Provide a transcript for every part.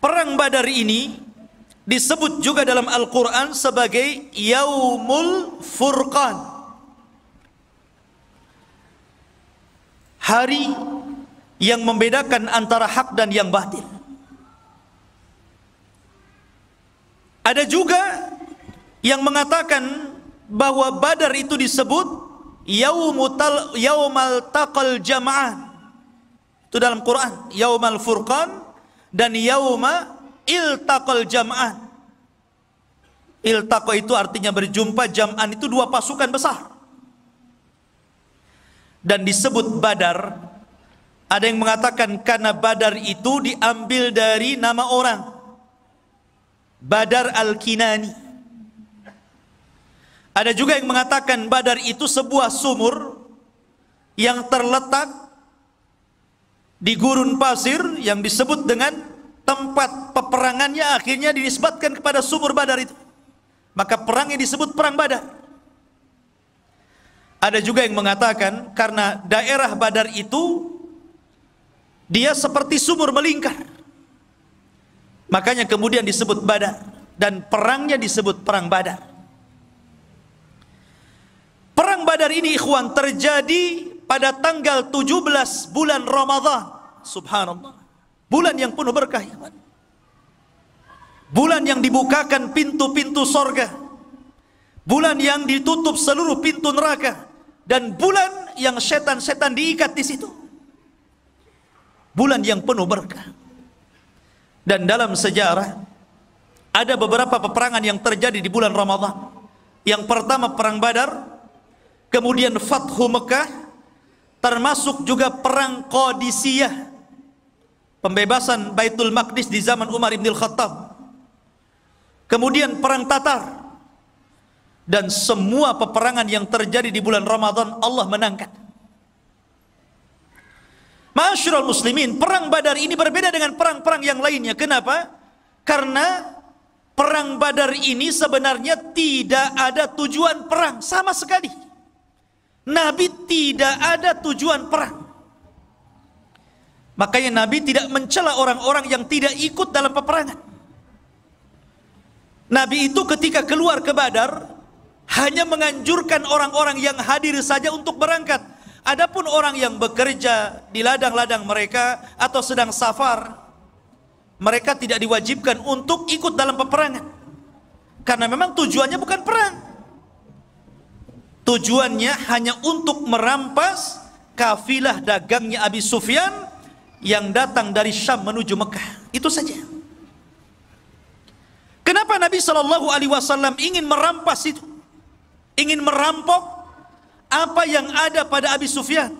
Perang Badar ini disebut juga dalam Al-Quran sebagai Yaumul Furqan, hari yang membedakan antara hak dan yang batil. Ada juga yang mengatakan bahwa Badar itu disebut Yaumal Taqal Jama'an. Itu dalam Quran, Yaumal Furqan dan Yauma Iltaqal Jam'an. Iltaqa itu artinya berjumpa, jam'an itu dua pasukan besar. Dan disebut Badar, ada yang mengatakan karena Badar itu diambil dari nama orang, Badar Al-Kinani. Ada juga yang mengatakan Badar itu sebuah sumur yang terletak di gurun pasir yang disebut dengan tempat peperangannya, akhirnya dinisbatkan kepada sumur Badar itu. Maka perangnya disebut Perang Badar. Ada juga yang mengatakan karena daerah Badar itu dia seperti sumur melingkar, makanya kemudian disebut Badar, dan perangnya disebut Perang Badar. Perang Badar ini ikhwan terjadi pada tanggal 17 bulan Ramadan. Subhanallah, bulan yang penuh berkah, bulan yang dibukakan pintu-pintu sorga, bulan yang ditutup seluruh pintu neraka, dan bulan yang setan-setan diikat di situ. Bulan yang penuh berkah. Dan dalam sejarah ada beberapa peperangan yang terjadi di bulan Ramadan. Yang pertama Perang Badar, kemudian Fathu Mekah, termasuk juga Perang Qadisiyah, pembebasan Baitul Maqdis di zaman Umar ibn Khattab, kemudian Perang Tatar, dan semua peperangan yang terjadi di bulan Ramadan Allah menangkan. Ma'asyiral muslimin, Perang Badar ini berbeda dengan perang-perang yang lainnya. Kenapa? Karena Perang Badar ini sebenarnya tidak ada tujuan perang sama sekali. Nabi tidak ada tujuan perang. Makanya Nabi tidak mencela orang-orang yang tidak ikut dalam peperangan. Nabi itu ketika keluar ke Badar hanya menganjurkan orang-orang yang hadir saja untuk berangkat. Adapun orang yang bekerja di ladang-ladang mereka atau sedang safar, mereka tidak diwajibkan untuk ikut dalam peperangan. Karena memang tujuannya bukan perang. Tujuannya hanya untuk merampas kafilah dagangnya Abi Sufyan yang datang dari Syam menuju Mekah. Itu saja. Kenapa Nabi SAW ingin merampas itu? Ingin merampok apa yang ada pada Abi Sufyan?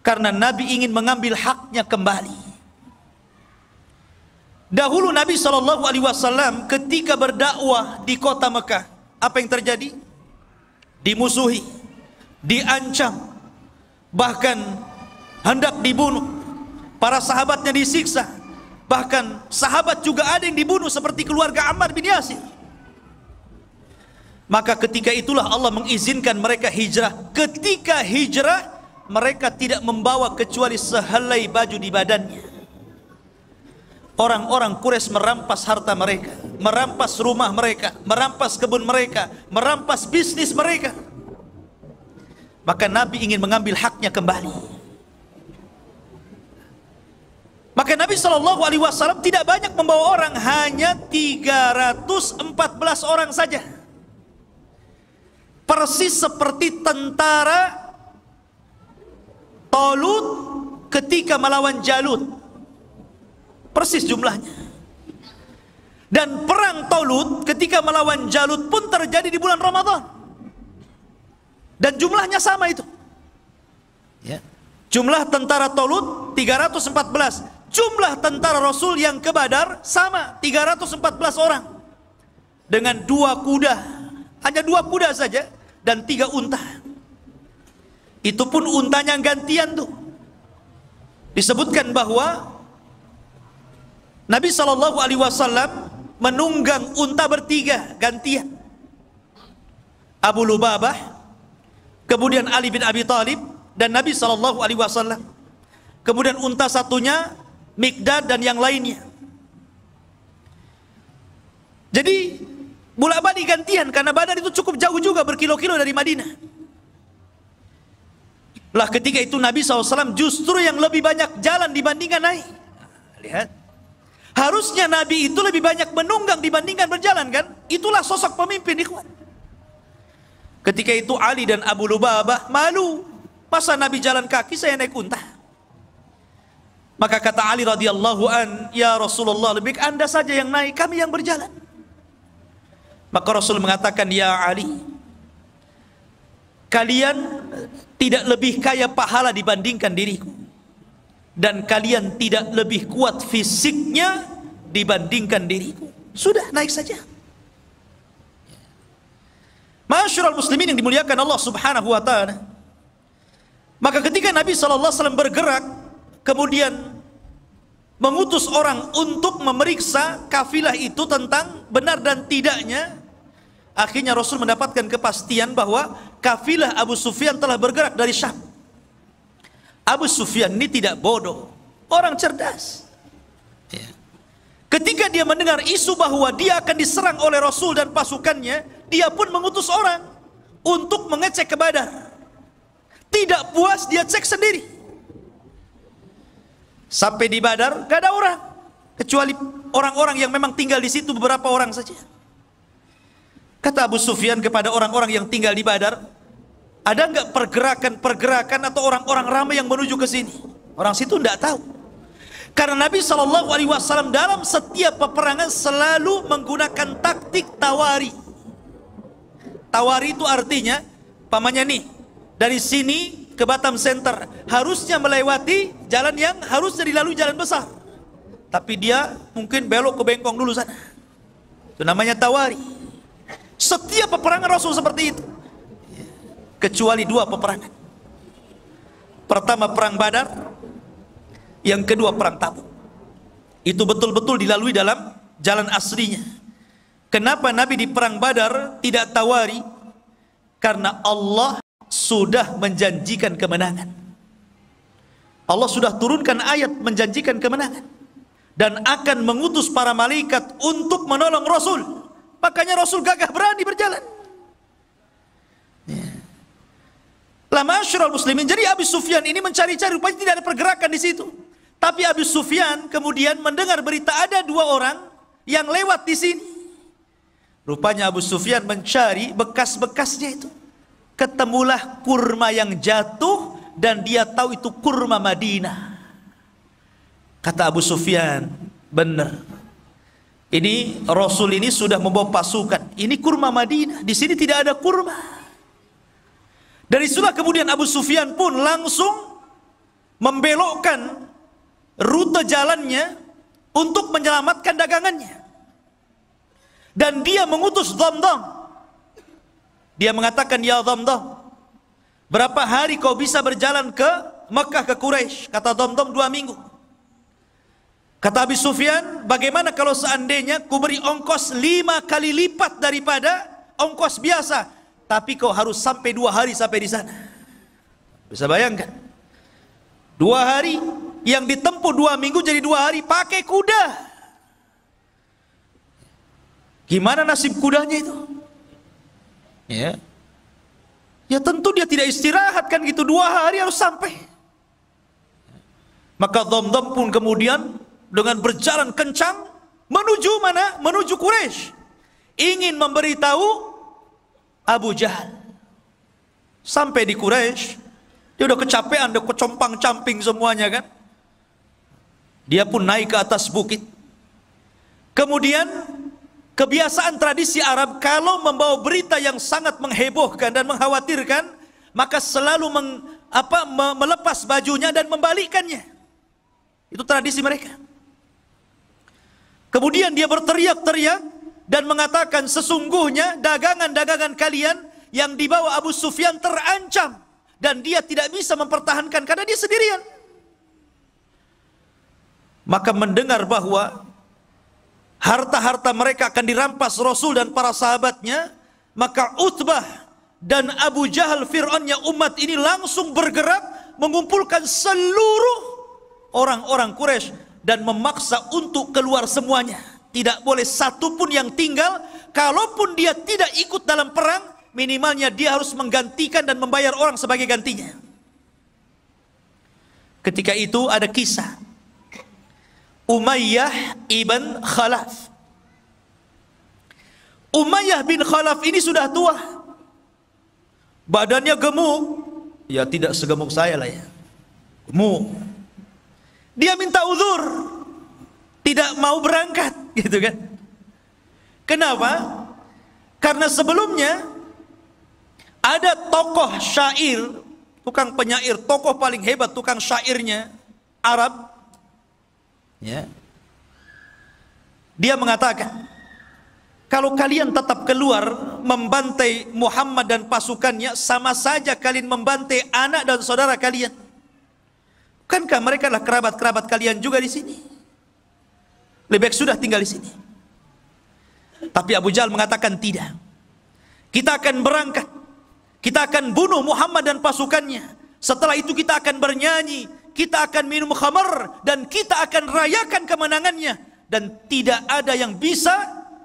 Karena Nabi ingin mengambil haknya kembali. Dahulu Nabi SAW ketika berdakwah di kota Mekah, apa yang terjadi? Dimusuhi, diancam, bahkan hendak dibunuh. Para sahabatnya disiksa, bahkan sahabat juga ada yang dibunuh seperti keluarga Ammar bin Yasir. Maka ketika itulah Allah mengizinkan mereka hijrah. Ketika hijrah, mereka tidak membawa kecuali sehelai baju di badannya. Orang-orang Quraisy merampas harta mereka, merampas rumah mereka, merampas kebun mereka, merampas bisnis mereka. Maka Nabi ingin mengambil haknya kembali. Maka Nabi SAW tidak banyak membawa orang, hanya 314 orang saja. Persis seperti tentara Talut ketika melawan Jalut. Persis jumlahnya. Dan perang Talut ketika melawan Jalut pun terjadi di bulan Ramadan. Dan jumlahnya sama itu. Ya. Jumlah tentara Talut 314. Jumlah tentara Rasul yang ke Badar sama, 314 orang. Dengan 2 kuda. Hanya 2 kuda saja. Dan 3 unta. Itu pun untanya gantian tuh. Disebutkan bahwa Nabi SAW menunggang unta bertiga gantian. Abu Lubabah, kemudian Ali bin Abi Thalib, dan Nabi SAW. Kemudian unta satunya Miqdad dan yang lainnya. Jadi bolak-balik gantian karena Badar itu cukup jauh juga, berkilo-kilo dari Madinah. Lah ketika itu Nabi SAW justru yang lebih banyak jalan dibandingkan naik. Lihat, harusnya Nabi itu lebih banyak menunggang dibandingkan berjalan kan? Itulah sosok pemimpin, ikhwan. Ketika itu Ali dan Abu Lubabah malu, masa Nabi jalan kaki, saya naik unta. Maka kata Ali radhiyallahu an, ya Rasulullah, lebih baik Anda saja yang naik, kami yang berjalan. Maka Rasul mengatakan, ya Ali, kalian tidak lebih kaya pahala dibandingkan diriku, dan kalian tidak lebih kuat fisiknya dibandingkan diriku. Sudah, naik saja. Ma'asyiral muslimin yang dimuliakan Allah Subhanahu wa ta'ala. Maka ketika Nabi SAW bergerak, kemudian mengutus orang untuk memeriksa kafilah itu tentang benar dan tidaknya, akhirnya Rasul mendapatkan kepastian bahwa kafilah Abu Sufyan telah bergerak dari Syam. Abu Sufyan ini tidak bodoh, orang cerdas. Ketika dia mendengar isu bahwa dia akan diserang oleh Rasul dan pasukannya, dia pun mengutus orang untuk mengecek ke Badar. Tidak puas, dia cek sendiri. Sampai di Badar gak ada orang, kecuali orang-orang yang memang tinggal di situ, beberapa orang saja. Kata Abu Sufyan kepada orang-orang yang tinggal di Badar, ada nggak pergerakan atau orang-orang ramai yang menuju ke sini? Orang situ tidak tahu. Karena Nabi SAW dalam setiap peperangan selalu menggunakan taktik tawari. Tawari itu artinya, pamannya nih, dari sini ke Batam Center harusnya melewati jalan yang harusnya dilalui jalan besar, tapi dia mungkin belok ke Bengkong dulu sana. Itu namanya tawari. Setiap peperangan Rasul seperti itu, kecuali dua peperangan. Pertama perang Badar, yang kedua perang Tabuk. Itu betul-betul dilalui dalam jalan aslinya. Kenapa Nabi di perang Badar tidak tawari? Karena Allah sudah menjanjikan kemenangan. Allah sudah turunkan ayat menjanjikan kemenangan dan akan mengutus para malaikat untuk menolong Rasul. Makanya Rasul gagah berani berjalan. La ma'asyiral muslimin. Jadi Abu Sufyan ini mencari-cari, rupanya tidak ada pergerakan di situ. Tapi Abu Sufyan kemudian mendengar berita ada dua orang yang lewat di sini. Rupanya Abu Sufyan mencari bekas-bekasnya itu. Ketemulah kurma yang jatuh dan dia tahu itu kurma Madinah. Kata Abu Sufyan, benar. Ini Rasul ini sudah membawa pasukan. Ini kurma Madinah, di sini tidak ada kurma. Dari situlah kemudian Abu Sufyan pun langsung membelokkan rute jalannya untuk menyelamatkan dagangannya. Dan dia mengutus Dhamdam. Dia mengatakan, ya Dhamdam, berapa hari kau bisa berjalan ke Mekah, ke Quraisy? Kata Dhamdam, 2 minggu. Kata Abu Sufyan, bagaimana kalau seandainya ku beri ongkos 5 kali lipat daripada ongkos biasa, tapi kau harus sampai 2 hari sampai di sana. Bisa bayangkan, 2 hari yang ditempuh 2 minggu jadi 2 hari pakai kuda. Gimana nasib kudanya itu? Ya tentu dia tidak istirahat kan gitu, 2 hari harus sampai. Maka Dhamdam pun kemudian dengan berjalan kencang menuju mana? Menuju Quraisy. Ingin memberitahu Abu Jahal. Sampai di Quraisy, dia udah kecapean, udah kecompang-camping semuanya kan. Dia pun naik ke atas bukit. Kemudian kebiasaan tradisi Arab, kalau membawa berita yang sangat menghebohkan dan mengkhawatirkan, maka selalu melepas bajunya dan membalikkannya. Itu tradisi mereka. Kemudian dia berteriak-teriak dan mengatakan, sesungguhnya dagangan-dagangan kalian yang dibawa Abu Sufyan terancam dan dia tidak bisa mempertahankan karena dia sendirian. Maka mendengar bahwa harta-harta mereka akan dirampas Rasul dan para sahabatnya, maka Utbah dan Abu Jahal, Fir'aunnya umat ini, langsung bergerak mengumpulkan seluruh orang-orang Quraisy dan memaksa untuk keluar semuanya. Tidak boleh satu pun yang tinggal. Kalaupun dia tidak ikut dalam perang, minimalnya dia harus menggantikan dan membayar orang sebagai gantinya. Ketika itu ada kisah Umayyah ibn Khalaf. Umayyah bin Khalaf ini sudah tua, badannya gemuk, ya tidak segemuk saya lah ya, gemuk. Dia minta uzur, tidak mau berangkat, gitu kan? Kenapa? Karena sebelumnya ada tokoh syair, tukang penyair, tokoh paling hebat, tukang syairnya Arab, ya. Dia mengatakan, kalau kalian tetap keluar membantai Muhammad dan pasukannya, sama saja kalian membantai anak dan saudara kalian. Bukankah mereka adalah kerabat-kerabat kalian juga di sini? Lebih baik sudah tinggal di sini. Tapi Abu Jahal mengatakan tidak. Kita akan berangkat. Kita akan bunuh Muhammad dan pasukannya. Setelah itu kita akan bernyanyi, kita akan minum khamar, dan kita akan rayakan kemenangannya. Dan tidak ada yang bisa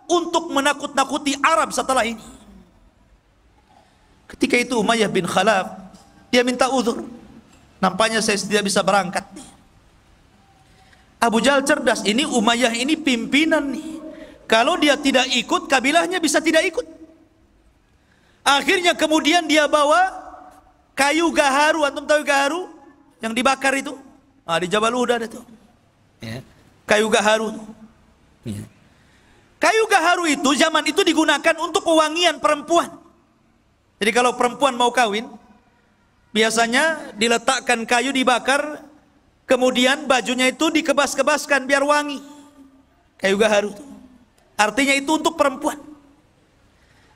untuk menakut-nakuti Arab setelah ini. Ketika itu Umayyah bin Khalaf, dia minta uzur. Nampaknya saya tidak bisa berangkat nih. Abu Jahal cerdas, ini Umayyah ini pimpinan nih. Kalau dia tidak ikut, kabilahnya bisa tidak ikut. Akhirnya kemudian dia bawa kayu gaharu. Antum tahu gaharu? Yang dibakar itu? Di Jabal Uhud ada itu. Ya. Kayu gaharu. Ya. Kayu gaharu itu zaman itu digunakan untuk wewangian perempuan. Jadi kalau perempuan mau kawin, biasanya diletakkan kayu dibakar, kemudian bajunya itu dikebas-kebaskan biar wangi. Kayu gaharu itu. Artinya itu untuk perempuan.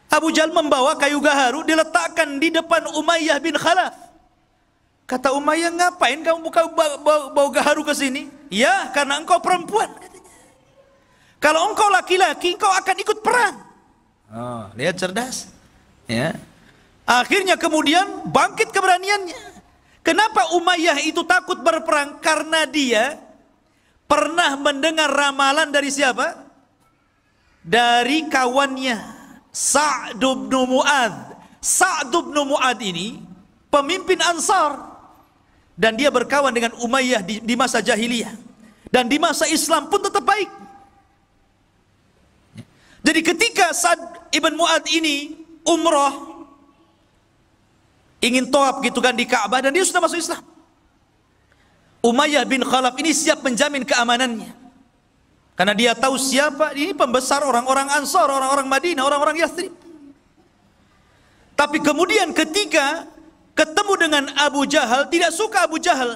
Abu Jahal membawa kayu gaharu diletakkan di depan Umayyah bin Khalaf. Kata Umayyah, ngapain kamu bawa gaharu ke sini? Ya, karena engkau perempuan. Kalau engkau laki-laki, engkau akan ikut perang. Lihat cerdas. Ya. Akhirnya kemudian bangkit keberaniannya. Kenapa Umayyah itu takut berperang? Karena dia pernah mendengar ramalan dari siapa? Dari kawannya, Sa'd bin Mu'adz. Sa'd bin Mu'adz ini pemimpin Ansar. Dan dia berkawan dengan Umayyah di masa jahiliyah. Dan di masa Islam pun tetap baik. Jadi ketika Sa'd ibn Mu'adz ini umroh, ingin tawaf gitu kan di Ka'bah, dan dia sudah masuk Islam, Umayyah bin Khalaf ini siap menjamin keamanannya. Karena dia tahu siapa ini pembesar orang-orang Ansar, orang-orang Madinah, orang-orang Yathrib. Tapi kemudian ketika ketemu dengan Abu Jahal, tidak suka Abu Jahal,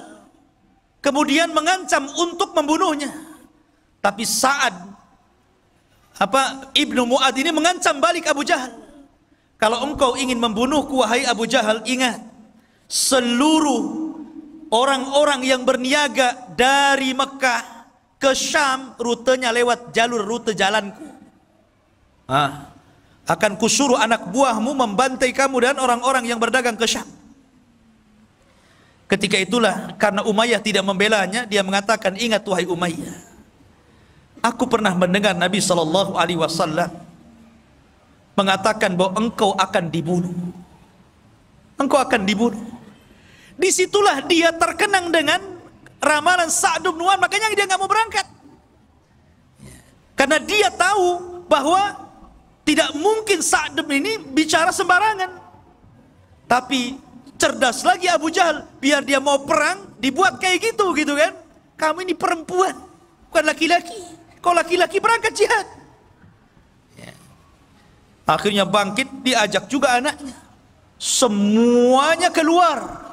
kemudian mengancam untuk membunuhnya. Tapi Sa'ad Ibnu Mu'adz ini mengancam balik Abu Jahal. Kalau engkau ingin membunuhku wahai Abu Jahal, ingat, seluruh orang-orang yang berniaga dari Mekah ke Syam, rutenya lewat jalur rute jalanku. Akan kusuruh anak buahmu membantai kamu dan orang-orang yang berdagang ke Syam. Ketika itulah, karena Umayyah tidak membelanya, dia mengatakan, ingat wahai Umayyah, aku pernah mendengar Nabi SAW mengatakan bahwa engkau akan dibunuh. Engkau akan dibunuh. Disitulah dia terkenang dengan ramalan Sa'd bin Mu'adz, makanya dia nggak mau berangkat. Karena dia tahu bahwa tidak mungkin Sa'd ini bicara sembarangan. Tapi cerdas lagi Abu Jahal, biar dia mau perang dibuat kayak gitu kan. Kamu ini perempuan, bukan laki-laki. Kalau laki-laki berangkat jihad. Akhirnya bangkit, diajak juga anaknya. Semuanya keluar,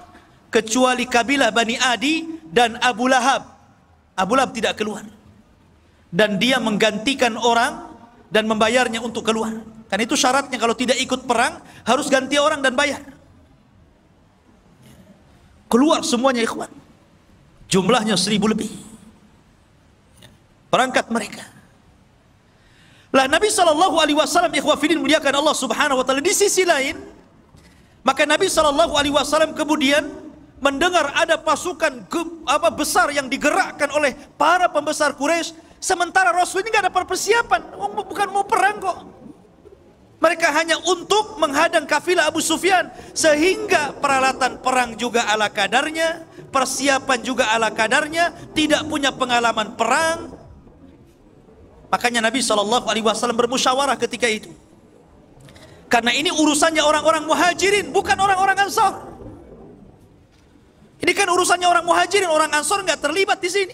kecuali kabilah Bani Adi dan Abu Lahab. Abu Lahab tidak keluar. Dan dia menggantikan orang dan membayarnya untuk keluar. Kan itu syaratnya, kalau tidak ikut perang harus ganti orang dan bayar. Keluar semuanya ikhwan. Jumlahnya 1000 lebih. Berangkat mereka. Lah Nabi SAW ikhwafidin muliakan Allah subhanahu wa ta'ala, di sisi lain, maka Nabi SAW kemudian mendengar ada pasukan besar yang digerakkan oleh para pembesar Quraisy, sementara Rasul ini nggak ada persiapan, bukan mau perang kok. Mereka hanya untuk menghadang kafilah Abu Sufyan, sehingga peralatan perang juga ala kadarnya, persiapan juga ala kadarnya, tidak punya pengalaman perang. Makanya Nabi SAW bermusyawarah ketika itu. Karena ini urusannya orang-orang muhajirin, bukan orang-orang ansor. Ini kan urusannya orang muhajirin, orang ansor nggak terlibat di sini.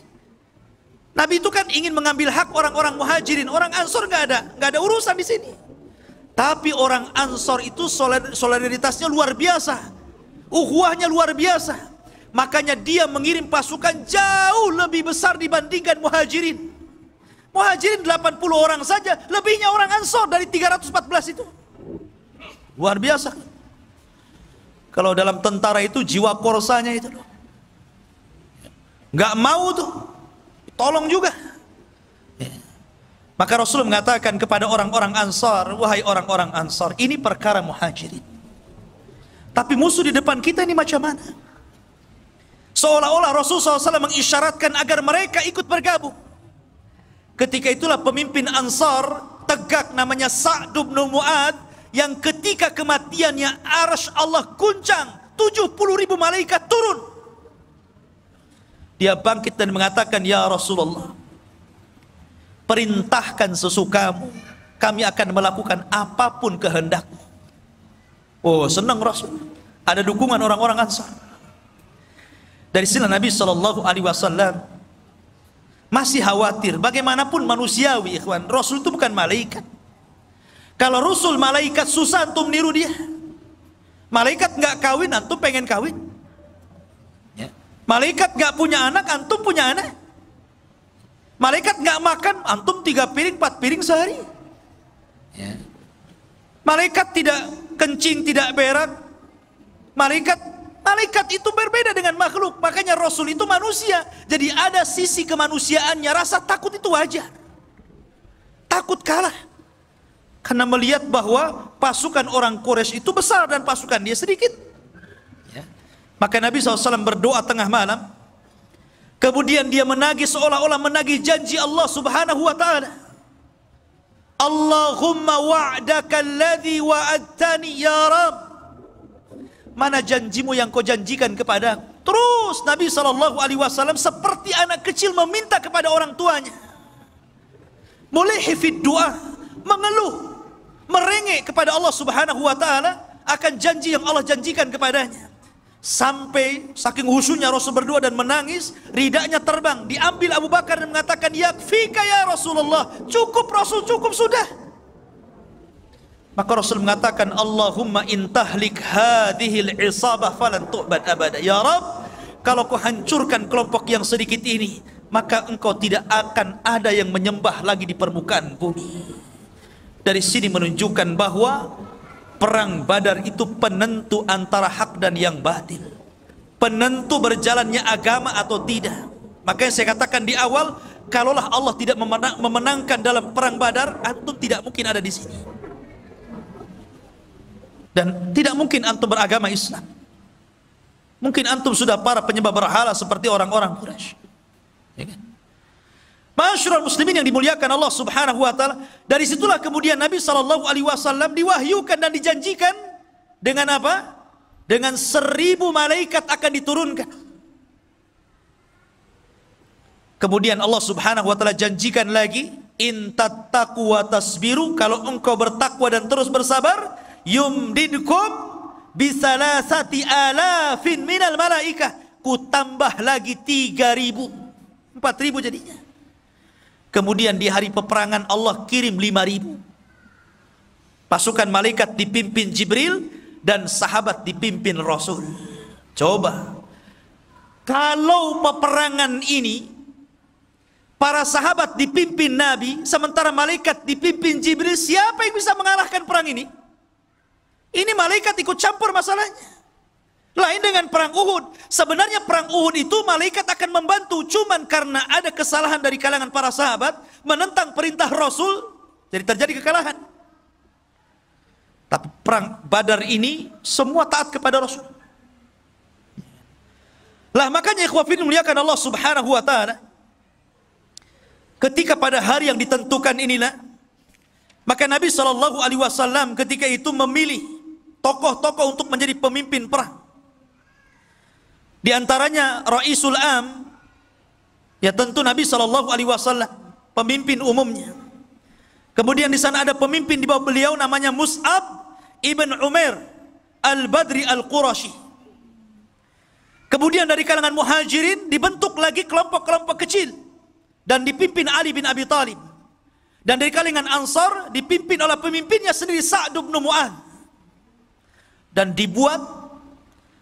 Nabi itu kan ingin mengambil hak orang-orang muhajirin, orang ansor nggak ada urusan di sini. Tapi orang ansor itu solidaritasnya luar biasa, ukhuwahnya luar biasa. Makanya dia mengirim pasukan jauh lebih besar dibandingkan muhajirin. Muhajirin 80 orang saja, lebihnya orang ansor dari 314 itu. Luar biasa. Kalau dalam tentara itu jiwa korsanya itu loh. Nggak mau tuh, tolong juga. Maka Rasul mengatakan kepada orang-orang Ansar, wahai orang-orang Ansar, ini perkara muhajirin. Tapi musuh di depan kita ini macam mana? Seolah-olah Rasul SAW mengisyaratkan agar mereka ikut bergabung. Ketika itulah pemimpin Ansar tegak, namanya Sa'd bin Mu'adz, yang ketika kematiannya arsy Allah guncang, 70.000 malaikat turun. Dia bangkit dan mengatakan, ya Rasulullah, perintahkan sesukamu, kami akan melakukan apapun kehendakmu. Oh, senang Rasul, ada dukungan orang-orang Ansar. Dari sini Nabi SAW masih khawatir. Bagaimanapun manusiawi, ikhwan, Rasul itu bukan malaikat. Kalau Rasul malaikat, susah antum niru dia. Malaikat nggak kawin, antum pengen kawin. Ya. Malaikat nggak punya anak, antum punya anak. Malaikat nggak makan, antum 3 piring 4 piring sehari. Ya. Malaikat tidak kencing, tidak berak. Malaikat itu berbeda dengan makhluk. Makanya Rasul itu manusia. Jadi ada sisi kemanusiaannya. Rasa takut itu wajar. Takut kalah. Karena melihat bahwa pasukan orang Quraisy itu besar dan pasukan dia sedikit. Ya. Maka Nabi SAW berdoa tengah malam. Kemudian dia menagih, seolah-olah menagih janji Allah Subhanahu wa ta'ala. Allahumma wa'daka alladhi wa'adtani ya Rabb. Mana janjimu yang kau janjikan kepadaku? Terus Nabi SAW seperti anak kecil meminta kepada orang tuanya. Mulihi fid du'a, mengeluh, merengek kepada Allah Subhanahu wa ta'ala akan janji yang Allah janjikan kepadanya. Sampai saking khusyuknya Rasul berdoa dan menangis, ridanya terbang, diambil Abu Bakar dan mengatakan, yakfika ya Rasulullah, cukup Rasul, cukup sudah. Maka Rasul mengatakan, Allahumma intahlik hadhil isabah falan tu'bad abada. Ya Rabb, kalau kau hancurkan kelompok yang sedikit ini, maka engkau tidak akan ada yang menyembah lagi di permukaan bumi. Dari sini menunjukkan bahwa perang Badar itu penentu antara hak dan yang batil, penentu berjalannya agama atau tidak. Makanya saya katakan di awal, kalaulah Allah tidak memenangkan dalam perang Badar, antum tidak mungkin ada di sini. Dan tidak mungkin antum beragama Islam. Mungkin antum sudah para penyembah berhala seperti orang-orang Quraisy. Ya kan? Masyarul muslimin yang dimuliakan Allah Subhanahu wa ta'ala. Dari situlah kemudian Nabi SAW diwahyukan dan dijanjikan dengan apa? Dengan 1000 malaikat akan diturunkan. Kemudian Allah Subhanahu wa ta'ala janjikan lagi, in tattaqu wa tasbiru, kalau engkau bertakwa dan terus bersabar, yumdidkum bisalasati alafin minal malaikah, ku tambah lagi 3000, 4000 jadinya. Kemudian di hari peperangan Allah kirim 5000 pasukan malaikat dipimpin Jibril dan sahabat dipimpin Rasul. Coba kalau peperangan ini para sahabat dipimpin Nabi, sementara malaikat dipimpin Jibril, siapa yang bisa mengalahkan perang ini? Ini malaikat ikut campur masalahnya. Lain dengan perang Uhud. Sebenarnya perang Uhud itu malaikat akan membantu, cuman karena ada kesalahan dari kalangan para sahabat menentang perintah Rasul, jadi terjadi kekalahan. Tapi perang Badar ini semua taat kepada Rasul. Lah makanya ikhwah fillah muliakan Allah Subhanahu wa taala, ketika pada hari yang ditentukan inilah, maka Nabi Shallallahu Alaihi Wasallam ketika itu memilih tokoh-tokoh untuk menjadi pemimpin perang. Di antaranya Raisul Am, ya tentu Nabi Shallallahu Alaihi Wasallam, pemimpin umumnya. Kemudian di sana ada pemimpin di bawah beliau namanya Mus'ab ibn Umair al-Badri al-Qurashi. Kemudian dari kalangan muhajirin dibentuk lagi kelompok-kelompok kecil dan dipimpin Ali bin Abi Thalib. Dan dari kalangan Ansar dipimpin oleh pemimpinnya sendiri Sa'd bin Mu'adz. Dan dibuat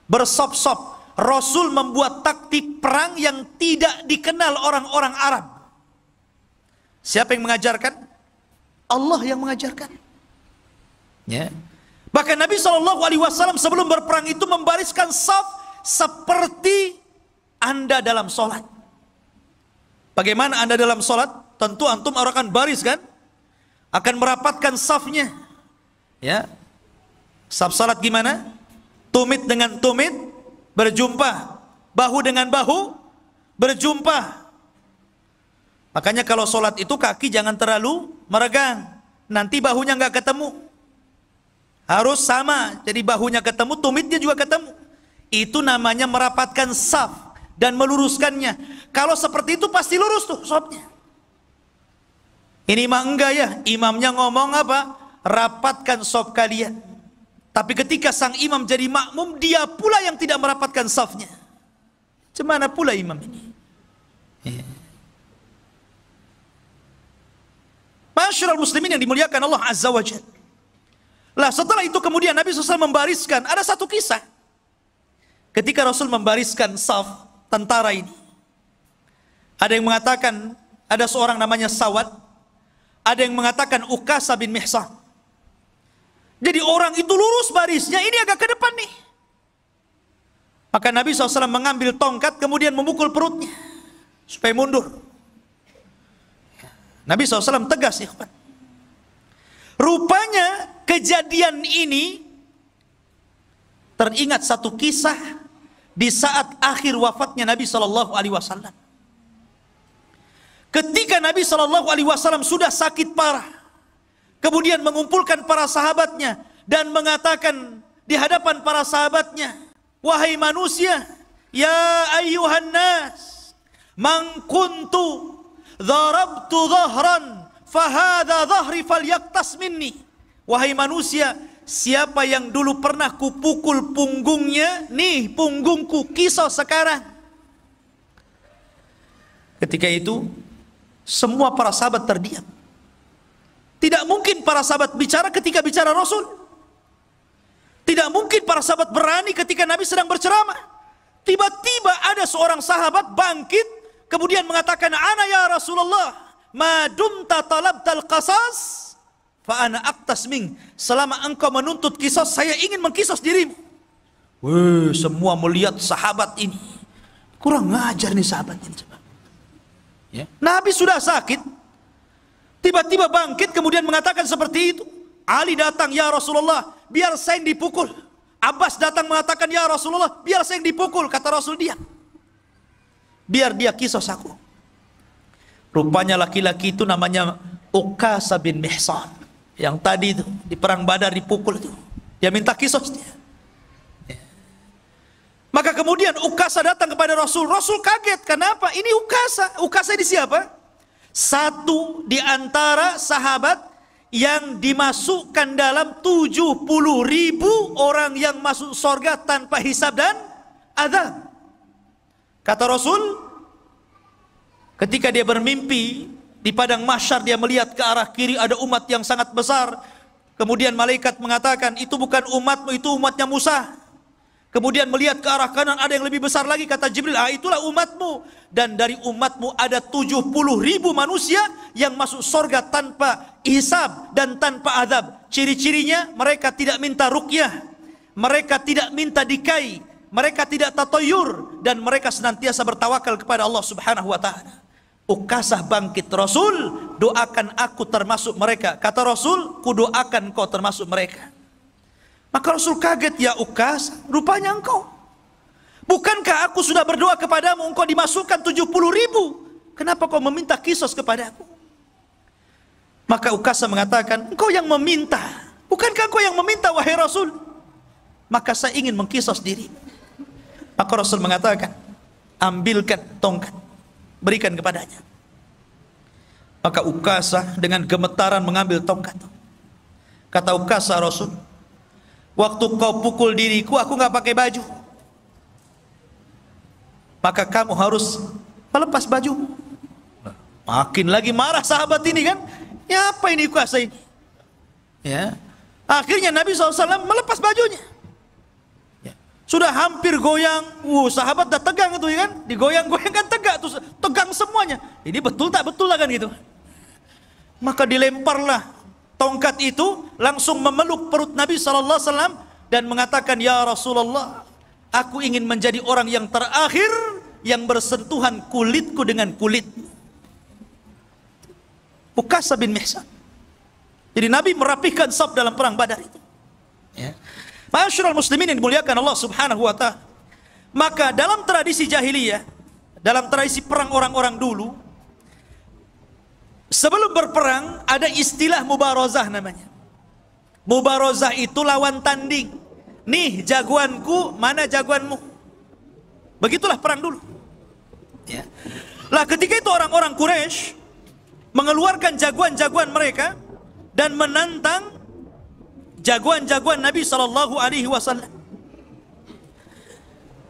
bersop-sop. Rasul membuat taktik perang yang tidak dikenal orang-orang Arab. Siapa yang mengajarkan? Allah yang mengajarkan. Ya. Bahkan Nabi SAW sebelum berperang itu membariskan saf seperti Anda dalam sholat. Bagaimana Anda dalam sholat? Tentu antum akan baris kan? Akan merapatkan safnya. Ya. Saf salat gimana? Tumit dengan tumit berjumpa, bahu dengan bahu berjumpa. Makanya kalau sholat itu kaki jangan terlalu meregang, nanti bahunya nggak ketemu. Harus sama, jadi bahunya ketemu, tumitnya juga ketemu. Itu namanya merapatkan saf dan meluruskannya. Kalau seperti itu pasti lurus tuh safnya. Ini mah enggak ya, imamnya ngomong apa? Rapatkan saf kalian. Tapi ketika sang imam jadi makmum, dia pula yang tidak merapatkan safnya. Cemana pula imam ini? Masyarul muslimin yang dimuliakan Allah Azza wa Jalla. Lah setelah itu kemudian Nabi SAW membariskan, ada satu kisah. Ketika Rasul membariskan saf tentara ini, ada yang mengatakan ada seorang namanya Sawad, ada yang mengatakan Ukasa bin Mihsan. Jadi orang itu lurus barisnya, ini agak ke depan nih. Maka Nabi SAW mengambil tongkat kemudian memukul perutnya supaya mundur. Nabi SAW tegas ya. Rupanya kejadian ini teringat satu kisah di saat akhir wafatnya Nabi SAW. Ketika Nabi SAW sudah sakit parah, kemudian mengumpulkan para sahabatnya dan mengatakan di hadapan para sahabatnya, wahai manusia, ya ayyuhan nas, man kuntu dharabtu dhahran fahadha dhahri falyaktas minni. Wahai manusia, siapa yang dulu pernah kupukul punggungnya, nih punggungku, kisah sekarang. Ketika itu semua para sahabat terdiam. Tidak mungkin para sahabat bicara ketika bicara Rasul. Tidak mungkin para sahabat berani ketika Nabi sedang berceramah. Tiba-tiba ada seorang sahabat bangkit kemudian mengatakan, ana ya Rasulullah, ma dumta talabtal qasas fa ana aqtas ming. Selama engkau menuntut kisos, saya ingin mengkisos dirimu. Wih, semua melihat sahabat ini. Kurang ngajar nih sahabat ini. Ya. Nabi sudah sakit, tiba-tiba bangkit kemudian mengatakan seperti itu. Ali datang, ya Rasulullah, biar saya yang dipukul. Abbas datang mengatakan, ya Rasulullah, biar saya yang dipukul. Kata Rasul, diam. Biar dia kisos aku. Rupanya laki-laki itu namanya Ukasa bin Mihsan, yang tadi itu di perang Badar dipukul itu. Dia minta kisos dia. Maka kemudian Ukasa datang kepada Rasul. Rasul kaget, kenapa? Ini Ukasa. Ukasa ini siapa? Satu di antara sahabat yang dimasukkan dalam 70.000 orang yang masuk surga tanpa hisab dan azab. Kata Rasul, ketika dia bermimpi di padang mahsyar, dia melihat ke arah kiri ada umat yang sangat besar. Kemudian malaikat mengatakan, itu bukan umatmu, itu umatnya Musa. Kemudian melihat ke arah kanan ada yang lebih besar lagi, kata Jibril, itulah umatmu. Dan dari umatmu ada 70.000 manusia yang masuk surga tanpa hisab dan tanpa azab. Ciri-cirinya mereka tidak minta ruqyah, mereka tidak minta dikai, mereka tidak tatayur, dan mereka senantiasa bertawakal kepada Allah Subhanahu wa taala. Ukasah bangkit, Rasul, doakan aku termasuk mereka. Kata Rasul, ku doakan kau termasuk mereka. Maka Rasul kaget, ya Ukasah, rupanya engkau. Bukankah aku sudah berdoa kepadamu, engkau dimasukkan 70.000? Kenapa kau meminta kisos kepadaku? Maka Ukasha mengatakan, engkau yang meminta. Bukankah engkau yang meminta, wahai Rasul? Maka saya ingin mengkisos diri. Maka Rasul mengatakan, ambilkan tongkat, berikan kepadanya. Maka Ukasha dengan gemetaran mengambil tongkat. Kata Ukasha, Rasul, waktu kau pukul diriku, aku nggak pakai baju. Maka kamu harus melepas baju. Makin lagi marah sahabat ini kan. Ya apa ini Ukasha ini? Ya. Akhirnya Nabi SAW melepas bajunya. Ya. Sudah hampir goyang. Sahabat dah tegang itu ya kan. Digoyang-goyang kan tegak tuh, tegang semuanya. Ini betul tak betul lah kan gitu. Maka dilemparlah tongkat itu, langsung memeluk perut Nabi SAW dan mengatakan, ya Rasulullah, aku ingin menjadi orang yang terakhir yang bersentuhan kulitku dengan kulit Ukasha bin Mihsan. Jadi Nabi merapihkan saf dalam perang Badar itu. Ya. Ma'asyiral muslimin yang dimuliakan Allah Subhanahu wa ta'ala. Maka dalam tradisi jahiliyah, dalam tradisi perang orang-orang dulu, sebelum berperang ada istilah mubarazah namanya. Mubarazah itu lawan tanding. Nih jagoanku, mana jagoanmu? Begitulah perang dulu. Ya. Lah ketika itu orang-orang Quraisy mengeluarkan jagoan-jagoan mereka dan menantang jagoan-jagoan Nabi SAW.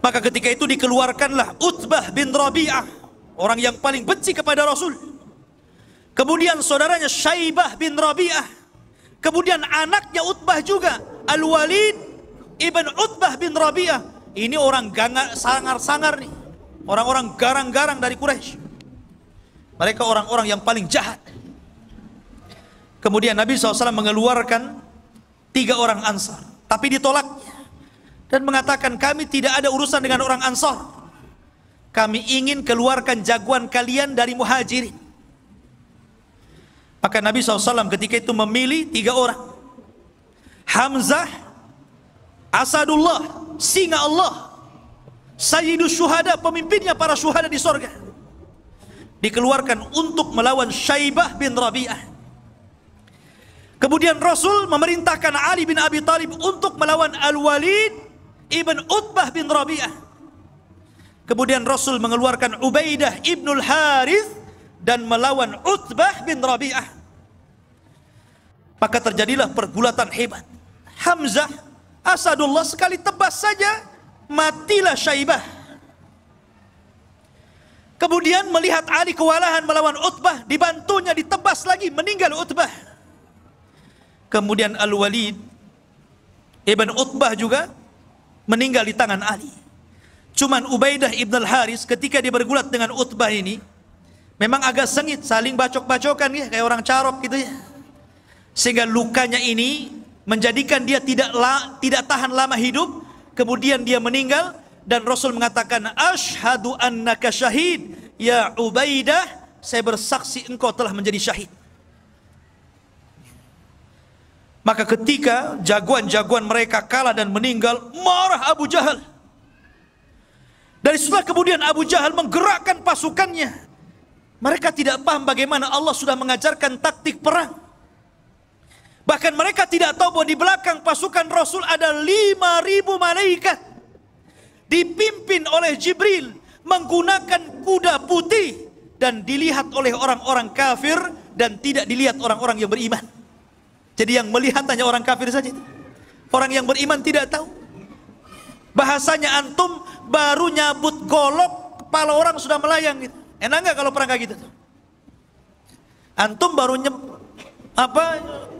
Maka ketika itu dikeluarkanlah Utbah bin Rabi'ah, orang yang paling benci kepada Rasul. Kemudian saudaranya Syaibah bin Rabi'ah. Kemudian anaknya Utbah juga, Al-Walid ibn Utbah bin Rabi'ah. Ini orang sangar-sangar nih. Orang-orang garang-garang dari Quraisy. Mereka orang-orang yang paling jahat. Kemudian Nabi SAW mengeluarkan 3 orang Ansar, tapi ditolaknya dan mengatakan, kami tidak ada urusan dengan orang Ansar. Kami ingin keluarkan jagoan kalian dari Muhajirin. Maka Nabi SAW ketika itu memilih 3 orang. Hamzah, Asadullah, singa Allah, Sayyidus Syuhada, pemimpinnya para syuhada di sorga, dikeluarkan untuk melawan Syaibah bin Rabi'ah. Kemudian Rasul memerintahkan Ali bin Abi Thalib untuk melawan Al-Walid ibn Utbah bin Rabi'ah. Kemudian Rasul mengeluarkan Ubaidah ibnul Harith dan melawan Utbah bin Rabi'ah. Maka terjadilah pergulatan hebat. Hamzah, Asadullah, sekali tebas saja matilah Syaibah. Kemudian melihat Ali kewalahan melawan Utbah, dibantunya ditebas lagi, meninggal Utbah. Kemudian Al-Walid ibn Utbah juga meninggal di tangan Ali. Cuman Ubaidah ibn al-Haris ketika dia bergulat dengan Utbah ini memang agak sengit, saling bacok-bacokan ya, kayak orang carok gitu ya. Sehingga lukanya ini menjadikan dia tidak tahan lama hidup. Kemudian dia meninggal dan Rasul mengatakan, asyhadu annaka syahid ya Ubaidah, saya bersaksi engkau telah menjadi syahid. Maka ketika jagoan-jagoan mereka kalah dan meninggal, marah Abu Jahal. Dari setelah kemudian Abu Jahal menggerakkan pasukannya. Mereka tidak paham bagaimana Allah sudah mengajarkan taktik perang. Bahkan mereka tidak tahu bahwa di belakang pasukan Rasul ada 5.000 malaikat, dipimpin oleh Jibril, menggunakan kuda putih, dan dilihat oleh orang-orang kafir dan tidak dilihat orang-orang yang beriman. Jadi yang melihat hanya orang kafir saja. Orang yang beriman tidak tahu. Bahasanya antum baru nyabut golok, kepala orang sudah melayang gitu. Enak nggak kalau perang kayak gitu? Antum baru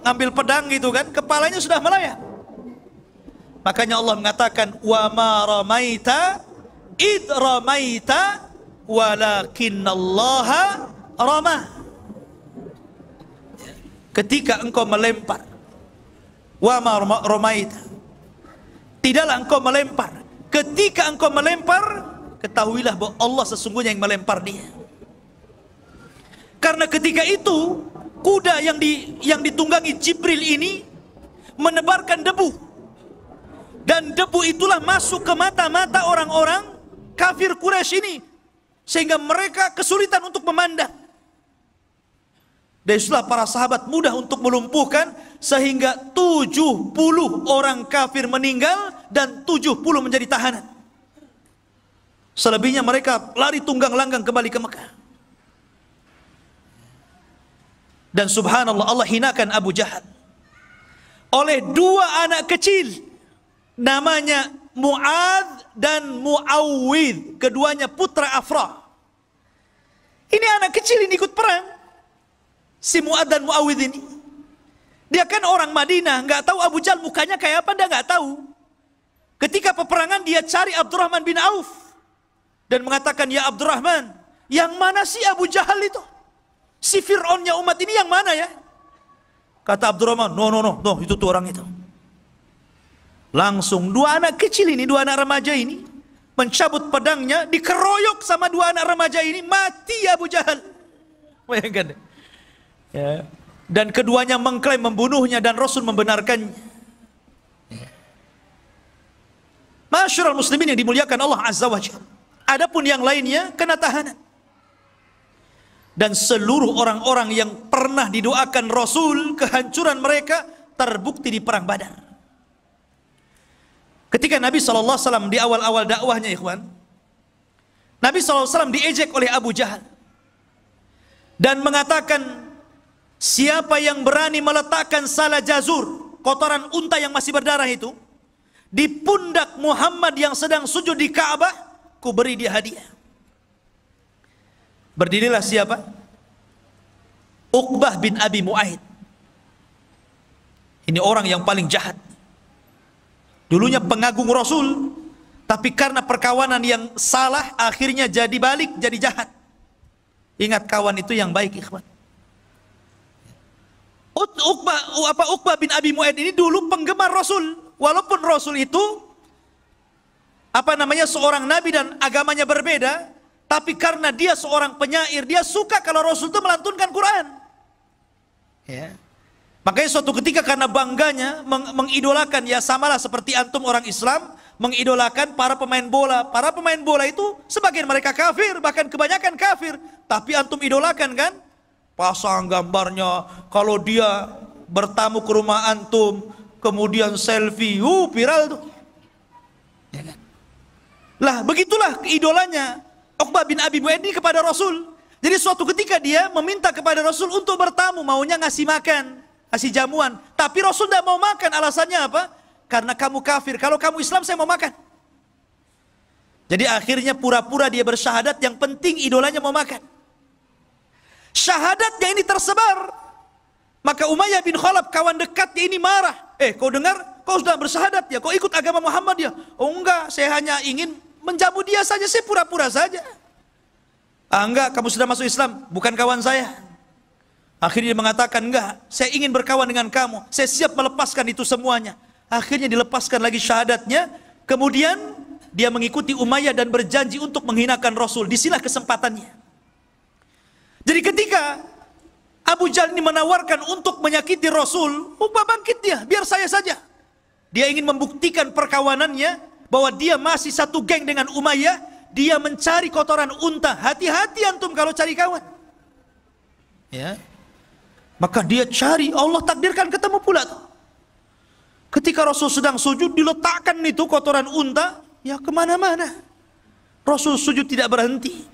ngambil pedang gitu kan, kepalanya sudah melayang. Makanya Allah mengatakan, wa ma ramaita id ramaita walakinnallaha rama. Ketika engkau melempar, wa ma ramaita, tidaklah engkau melempar. Ketika engkau melempar, ketahuilah bahwa Allah sesungguhnya yang melempar dia. Karena ketika itu kuda yang ditunggangi Jibril ini menebarkan debu. Dan debu itulah masuk ke mata-mata orang-orang kafir Quraisy ini, sehingga mereka kesulitan untuk memandang. Dan itulah para sahabat mudah untuk melumpuhkan, sehingga 70 orang kafir meninggal dan 70 menjadi tahanan. Selebihnya mereka lari tunggang langgang kembali ke Mekah. Dan subhanallah, Allah hinakan Abu Jahal oleh dua anak kecil, namanya Mu'adz dan Mu'awwidh, keduanya putra Afra. Ini anak kecil ini ikut perang. Si Mu'adz dan Mu'awwidh ini, dia kan orang Madinah, nggak tahu Abu Jahal mukanya kayak apa, dia nggak tahu. Ketika peperangan dia cari Abdurrahman bin Auf dan mengatakan, ya Abdurrahman, yang mana sih Abu Jahal itu? Si Fir'aunnya umat ini yang mana ya? Kata Abdurrahman, no, itu tuh orang itu. Langsung dua anak kecil ini, dua anak remaja ini, mencabut pedangnya, dikeroyok sama dua anak remaja ini, mati Abu Jahal. Bayangkan. Ya. Dan keduanya mengklaim membunuhnya dan Rasul membenarkannya. Masyarul muslimin yang dimuliakan Allah Azza wa Jalla. Adapun yang lainnya kena tahanan. Dan seluruh orang-orang yang pernah didoakan Rasul, kehancuran mereka terbukti di perang Badar. Ketika Nabi SAW di awal-awal dakwahnya, ikhwan, Nabi SAW diejek oleh Abu Jahal dan mengatakan, siapa yang berani meletakkan salah jazur, kotoran unta yang masih berdarah itu, di pundak Muhammad yang sedang sujud di Ka'bah, ku beri dia hadiah. Berdirilah siapa? Uqbah bin Abi Mu'aid. Ini orang yang paling jahat. Dulunya pengagung Rasul, tapi karena perkawanan yang salah, akhirnya jadi balik, jadi jahat. Ingat, kawan itu yang baik, ikhwan. Uqbah bin Abi Mu'aid ini dulu penggemar Rasul. Walaupun Rasul itu seorang nabi dan agamanya berbeda, tapi karena dia seorang penyair, dia suka kalau Rasul itu melantunkan Quran. Ya. Makanya suatu ketika karena bangganya mengidolakan, ya samalah seperti antum orang Islam mengidolakan para pemain bola. Para pemain bola itu sebagian mereka kafir, bahkan kebanyakan kafir, tapi antum idolakan kan? Pasang gambarnya, kalau dia bertamu ke rumah antum, kemudian selfie, viral tuh. Ya kan? Lah begitulah idolanya Uqbah bin Abi Mu'aid ini kepada Rasul. Jadi suatu ketika dia meminta kepada Rasul untuk bertamu, maunya ngasih makan, ngasih jamuan. Tapi Rasul tidak mau makan, alasannya apa? Karena kamu kafir, kalau kamu Islam saya mau makan. Jadi akhirnya pura-pura dia bersyahadat, yang penting idolanya mau makan. Syahadatnya ini tersebar. Maka Umayyah bin Khalaf, kawan dekatnya ini marah. Kau dengar? Kau sudah bersyahadat ya? Kau ikut agama Muhammad ya? Oh enggak, saya hanya ingin menjamu dia saja, saya pura-pura saja. Enggak, kamu sudah masuk Islam, bukan kawan saya. Akhirnya dia mengatakan, enggak, saya ingin berkawan dengan kamu, saya siap melepaskan itu semuanya. Akhirnya dilepaskan lagi syahadatnya. Kemudian dia mengikuti Umayyah dan berjanji untuk menghinakan Rasul. Disinilah kesempatannya. Jadi ketika Abu Jahal ini menawarkan untuk menyakiti Rasul, Uqbah bangkit dia, biar saya saja. Dia ingin membuktikan perkawanannya, bahwa dia masih satu geng dengan Umayyah. Dia mencari kotoran unta. Hati-hati antum kalau cari kawan. Ya. Maka dia cari, Allah takdirkan ketemu pula tuh. Ketika Rasul sedang sujud, diletakkan itu kotoran unta, ya kemana-mana. Rasul sujud tidak berhenti.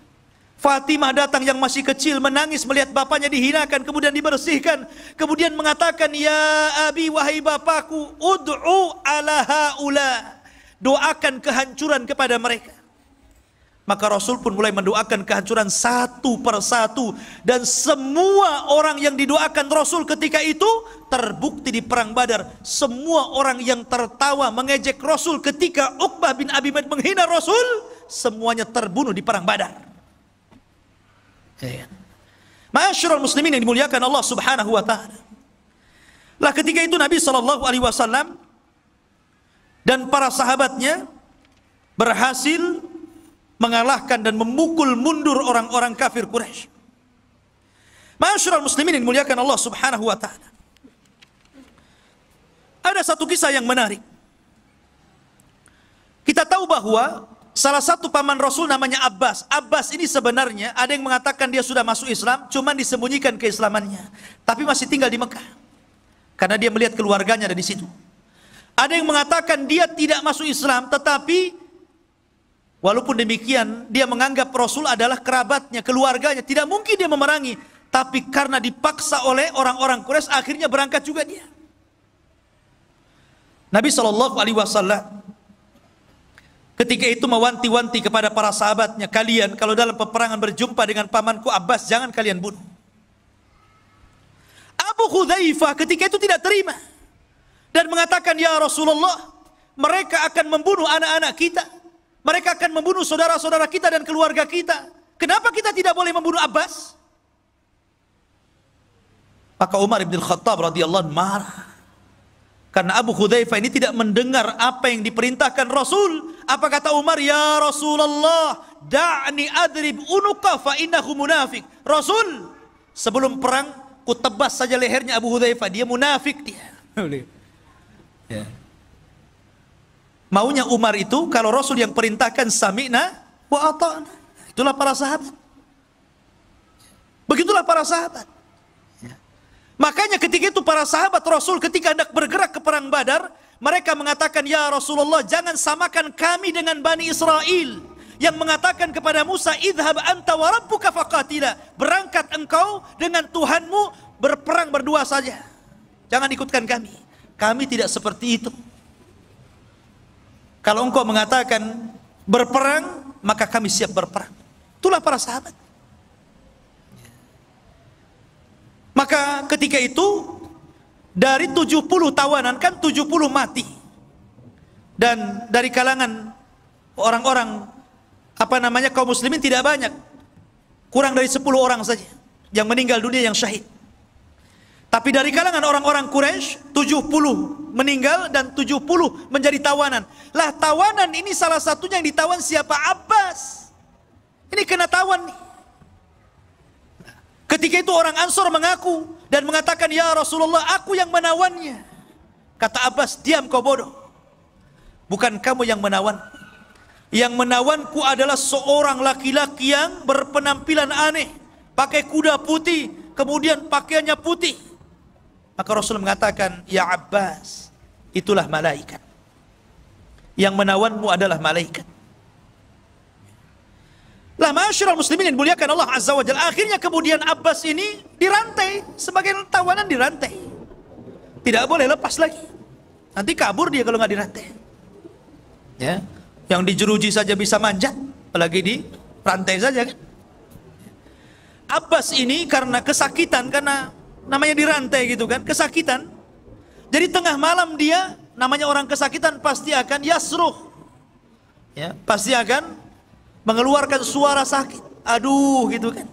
Fatimah datang yang masih kecil, menangis melihat bapaknya dihinakan, kemudian dibersihkan. Kemudian mengatakan, ya abi, wahai bapakku, ud'u ala haula, doakan kehancuran kepada mereka. Maka Rasul pun mulai mendoakan kehancuran satu persatu. Dan semua orang yang didoakan Rasul ketika itu terbukti di perang Badar. Semua orang yang tertawa mengejek Rasul ketika Uqbah bin Abi Mu'aid menghina Rasul, semuanya terbunuh di perang Badar. Ma'asyiral muslimin yang dimuliakan Allah Subhanahu wa taala. Lah ketika itu Nabi SAW dan para sahabatnya berhasil mengalahkan dan memukul mundur orang-orang kafir Quraisy. Ma'asyiral muslimin yang dimuliakan Allah Subhanahu wa taala. Ada satu kisah yang menarik. bahwa salah satu paman Rasul namanya Abbas. Abbas ini sebenarnya ada yang mengatakan dia sudah masuk Islam, cuman disembunyikan keislamannya, tapi masih tinggal di Mekah karena dia melihat keluarganya ada di situ. Ada yang mengatakan dia tidak masuk Islam, tetapi walaupun demikian dia menganggap Rasul adalah kerabatnya, keluarganya, tidak mungkin dia memerangi. Tapi karena dipaksa oleh orang-orang Quraisy, akhirnya berangkat juga dia. Nabi SAW ketika itu mewanti-wanti kepada para sahabatnya, kalian kalau dalam peperangan berjumpa dengan pamanku Abbas, jangan kalian bunuh. Abu Hudzaifah ketika itu tidak terima dan mengatakan, ya Rasulullah, mereka akan membunuh anak-anak kita, mereka akan membunuh saudara-saudara kita dan keluarga kita. Kenapa kita tidak boleh membunuh Abbas? Maka Umar bin Khattab radhiyallahu anhu marah. Karena Abu Hudzaifah ini tidak mendengar apa yang diperintahkan Rasul. Apa kata Umar? Ya Rasulullah, da'ni adrib unuka fa innahu munafik. Rasul, sebelum perang ku tebas saja lehernya Abu Hudzaifah, dia munafik dia. Ya. Maunya Umar itu kalau Rasul yang perintahkan sami'na wa ata'na. Itulah para sahabat. Begitulah para sahabat. Ya. Makanya ketika itu para sahabat Rasul ketika hendak bergerak ke perang Badar, mereka mengatakan, ya Rasulullah, jangan samakan kami dengan Bani Israel yang mengatakan kepada Musa, idhab anta wa rabbuka faqatila. Berangkat engkau dengan Tuhanmu, berperang berdua saja. Jangan ikutkan kami. Kami tidak seperti itu. Kalau engkau mengatakan berperang, maka kami siap berperang. Itulah para sahabat. Maka ketika itu dari 70 tawanan, kan 70 mati. Dan dari kalangan orang-orang kaum muslimin tidak banyak. Kurang dari 10 orang saja yang meninggal dunia, yang syahid. Tapi dari kalangan orang-orang Quraisy 70 meninggal dan 70 menjadi tawanan. Lah tawanan ini salah satunya yang ditawan siapa? Abbas. Ini kena tawan nih. Ketika itu orang Ansor mengaku dan mengatakan, ya Rasulullah, aku yang menawannya. Kata Abbas, diam kau bodoh. Bukan kamu yang menawan. Yang menawanku adalah seorang laki-laki yang berpenampilan aneh, pakai kuda putih, kemudian pakaiannya putih. Maka Rasul mengatakan, ya Abbas, itulah malaikat. Yang menawanmu adalah malaikat. Lah ma'asyiral muslimin yang dimuliakan Allah Azza wa Jalla. Akhirnya kemudian Abbas ini dirantai, sebagai tawanan dirantai. Tidak boleh lepas lagi. Nanti kabur dia kalau nggak dirantai. Ya, yang dijeruji saja bisa manjat, apalagi di rantai saja kan. Abbas ini karena kesakitan, karena namanya dirantai gitu kan, kesakitan. Jadi tengah malam dia, namanya orang kesakitan pasti akan yasruh. Ya, pasti akan mengeluarkan suara sakit, aduh gitu kan.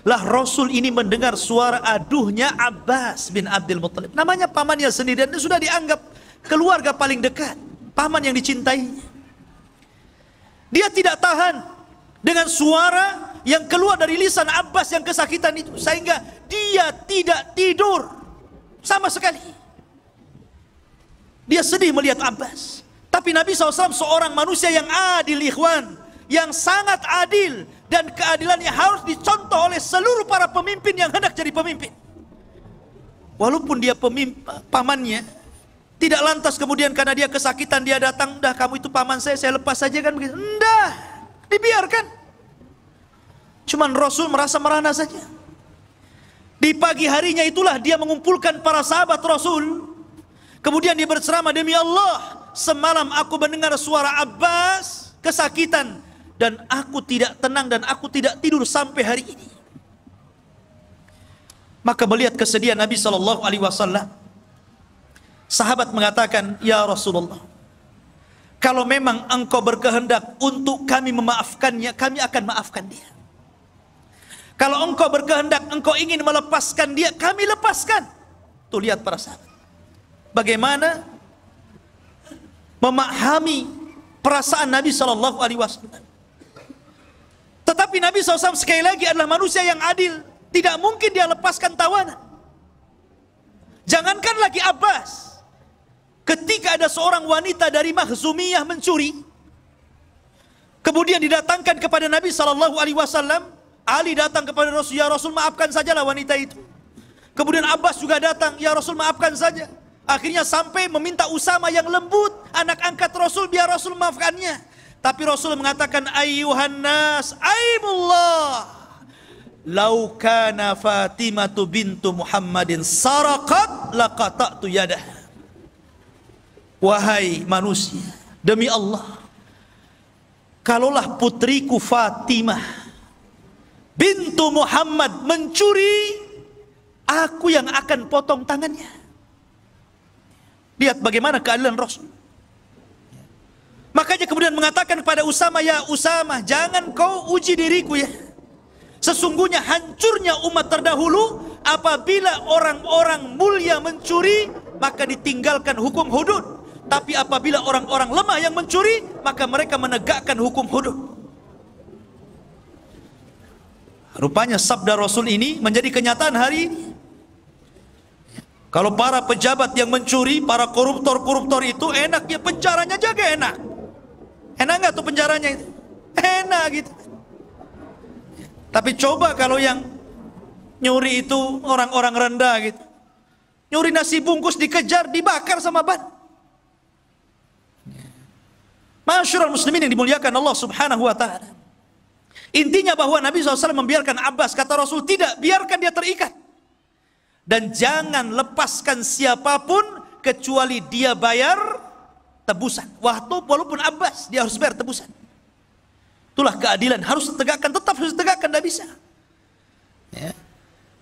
Lah Rasul ini mendengar suara aduhnya Abbas bin Abdul Muttalib. Namanya pamannya sendiri dan sudah dianggap keluarga paling dekat, paman yang dicintainya. Dia tidak tahan dengan suara yang keluar dari lisan Abbas yang kesakitan itu, sehingga dia tidak tidur sama sekali. Dia sedih melihat Abbas. Tapi Nabi SAW seorang manusia yang adil, ikhwan, yang sangat adil, dan keadilannya harus dicontoh oleh seluruh para pemimpin yang hendak jadi pemimpin. Walaupun dia pamannya, tidak lantas kemudian karena dia kesakitan dia datang, dah kamu itu paman saya lepas saja kan begitu. Enggak, dibiarkan. Cuman Rasul merasa merana saja. Di pagi harinya itulah dia mengumpulkan para sahabat Rasul. Kemudian dia berceramah, demi Allah, semalam aku mendengar suara Abbas kesakitan, dan aku tidak tenang dan aku tidak tidur sampai hari ini. Maka melihat kesedihan Nabi SAW, sahabat mengatakan, ya Rasulullah, kalau memang engkau berkehendak untuk kami memaafkannya, kami akan maafkan dia. Kalau engkau berkehendak, engkau ingin melepaskan dia, kami lepaskan. Tuh lihat para sahabat, bagaimana memahami perasaan Nabi SAW. Tetapi Nabi SAW sekali lagi adalah manusia yang adil. Tidak mungkin dia lepaskan tawanan. Jangankan lagi Abbas. Ketika ada seorang wanita dari Makhzumiyah mencuri, Kemudian didatangkan kepada Nabi SAW. Ali datang kepada Rasul, ya Rasul maafkan sajalah wanita itu. Kemudian Abbas juga datang, ya Rasul maafkan saja. Akhirnya sampai meminta Usama yang lembut, anak angkat Rasul, biar Rasul maafkannya. Tapi Rasul mengatakan, ayyuhan nas, aimullah, lau kana Fatimatu bintu Muhammadin saraqat laqata'tu yadah. Wahai manusia, demi Allah, kalaulah putriku Fatimah bintu Muhammad mencuri, aku yang akan potong tangannya. Lihat bagaimana keadilan Rasul. Makanya kemudian mengatakan kepada Usama, ya Usama, jangan kau uji diriku ya. Sesungguhnya hancurnya umat terdahulu apabila orang-orang mulia mencuri, maka ditinggalkan hukum hudud. Tapi apabila orang-orang lemah yang mencuri, maka mereka menegakkan hukum hudud. Rupanya sabda Rasul ini menjadi kenyataan hari ini. Kalau para pejabat yang mencuri, para koruptor-koruptor itu enak ya, penjaranya jaga enak. Enak nggak tuh penjaranya itu? Enak gitu. Tapi coba kalau yang nyuri itu orang-orang rendah gitu. Nyuri nasi bungkus dikejar, dibakar sama ban. Masyarul muslimin yang dimuliakan Allah Subhanahu wa ta'ala. Intinya bahwa Nabi SAW membiarkan Abbas, kata Rasul, tidak, biarkan dia terikat. Dan jangan lepaskan siapapun kecuali dia bayar tebusan. Walaupun Abbas, dia harus bayar tebusan. Itulah keadilan, harus ditegakkan, tetap harus ditegakkan, tidak bisa. Ya.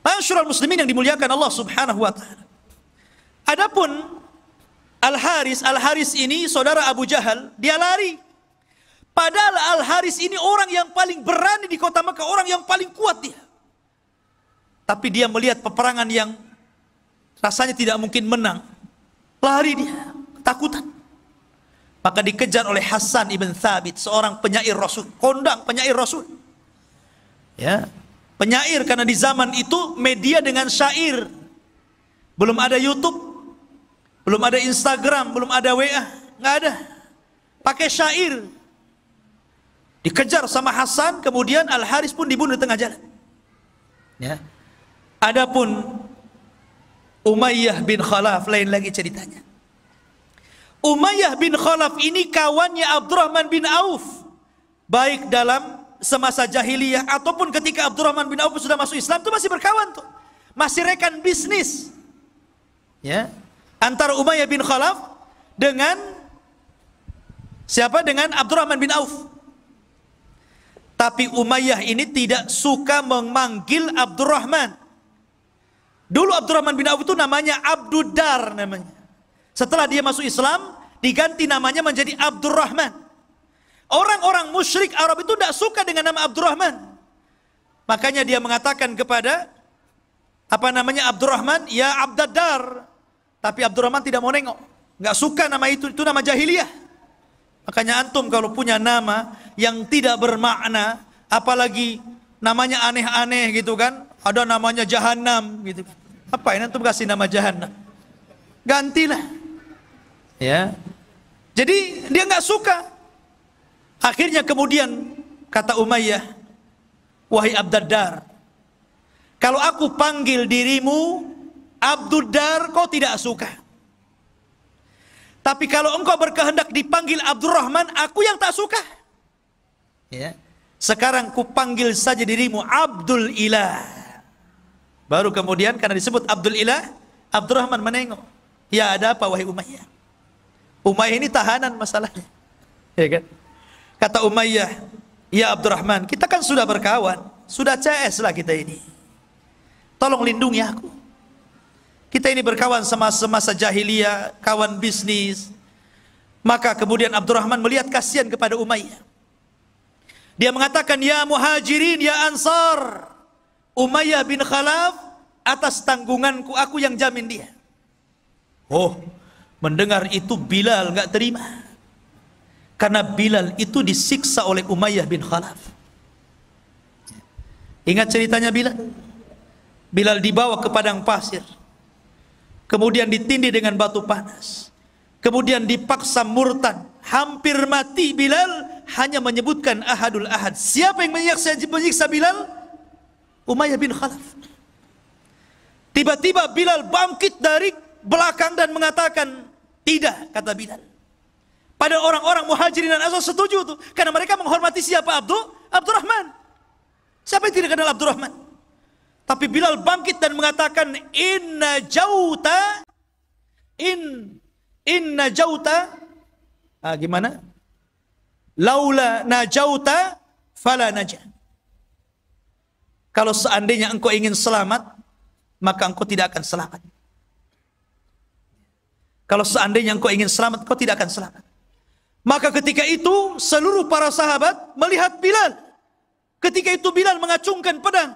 Masyarul muslimin yang dimuliakan Allah Subhanahu wa ta'ala. Adapun Al-Haris ini saudara Abu Jahal, dia lari. Padahal Al-Haris ini orang yang paling berani di kota Mekah, orang yang paling kuat dia. Tapi dia melihat peperangan yang rasanya tidak mungkin menang. Lari dia, ketakutan. Maka dikejar oleh Hasan ibn Thabit, seorang penyair Rasul, kondang penyair Rasul. Ya, penyair karena di zaman itu media dengan syair. Belum ada YouTube, belum ada Instagram, belum ada WA, nggak ada. Pakai syair. Dikejar sama Hasan, kemudian Al-Haris pun dibunuh di tengah jalan. Ya. Adapun Umayyah bin Khalaf, lain lagi ceritanya. Umayyah bin Khalaf ini kawannya Abdurrahman bin Auf, baik dalam semasa jahiliyah ataupun ketika Abdurrahman bin Auf sudah masuk Islam, itu masih berkawan tuh, masih rekan bisnis. Ya, antara Umayyah bin Khalaf dengan siapa? Dengan Abdurrahman bin Auf. Tapi Umayyah ini tidak suka memanggil Abdurrahman. Dulu Abdurrahman bin Auf itu namanya Abduddar namanya. Setelah dia masuk Islam, diganti namanya menjadi Abdurrahman. Orang-orang musyrik Arab itu tidak suka dengan nama Abdurrahman. Makanya dia mengatakan kepada Abdurrahman, ya Abdaddar. Tapi Abdurrahman tidak mau nengok, nggak suka nama itu nama jahiliyah. Makanya antum kalau punya nama yang tidak bermakna, apalagi namanya aneh-aneh gitu kan, ada namanya Jahannam gitu. Apa ini antum kasih nama Jahannam? Gantilah. Ya. Jadi dia nggak suka. Akhirnya kemudian kata Umayyah, wahai Abdaddar, kalau aku panggil dirimu Abduddar, kau tidak suka. Tapi kalau engkau berkehendak dipanggil Abdurrahman, aku yang tak suka. Ya. Sekarang ku panggil saja dirimu Abdul Ilah. Baru kemudian karena disebut Abdul Ilah, Abdurrahman menengok. Ya, ada apa wahai Umayyah? Umayyah ini tahanan masalahnya. Ya kan? Kata Umayyah, ya Abdurrahman, kita kan sudah berkawan, sudah CS lah kita ini. Tolong lindungi aku. Kita ini berkawan semasa jahiliyah, kawan bisnis. Maka kemudian Abdurrahman melihat kasihan kepada Umayyah. Dia mengatakan, ya Muhajirin, ya Ansar, Umayyah bin Khalaf atas tanggunganku, aku yang jamin dia. Oh, mendengar itu Bilal nggak terima. Karena Bilal itu disiksa oleh Umayyah bin Khalaf. Ingat ceritanya Bilal? Bilal dibawa ke padang pasir. Kemudian ditindih dengan batu panas. Kemudian dipaksa murtad. Hampir mati Bilal hanya menyebutkan ahadul ahad. Siapa yang menyiksa Bilal? Umayyah bin Khalaf. Tiba-tiba Bilal bangkit dari belakang dan mengatakan, tidak, kata Bilal. Pada orang-orang Muhajirin dan Ansar setuju tuh, karena mereka menghormati siapa? Abdurrahman. Siapa yang tidak kenal Abdurrahman? Tapi Bilal bangkit dan mengatakan, inna jauta, gimana? Laula najauta fala najah. Kalau seandainya engkau ingin selamat, maka engkau tidak akan selamat. Kalau seandainya engkau ingin selamat, engkau tidak akan selamat. Maka ketika itu seluruh para sahabat melihat Bilal. Ketika itu Bilal mengacungkan pedang.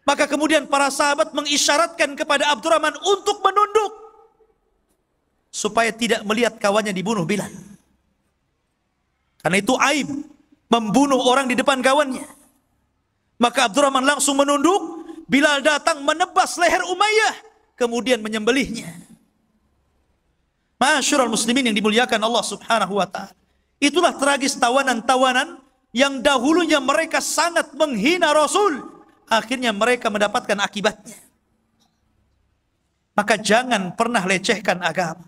Maka kemudian para sahabat mengisyaratkan kepada Abdurrahman untuk menunduk, supaya tidak melihat kawannya dibunuh Bilal. Karena itu aib membunuh orang di depan kawannya. Maka Abdurrahman langsung menunduk. Bilal datang menebas leher Umayyah, kemudian menyembelihnya. Masyarul muslimin yang dimuliakan Allah subhanahu wa ta'ala. Itulah tragis tawanan-tawanan yang dahulunya mereka sangat menghina Rasul. Akhirnya mereka mendapatkan akibatnya. Maka jangan pernah lecehkan agama.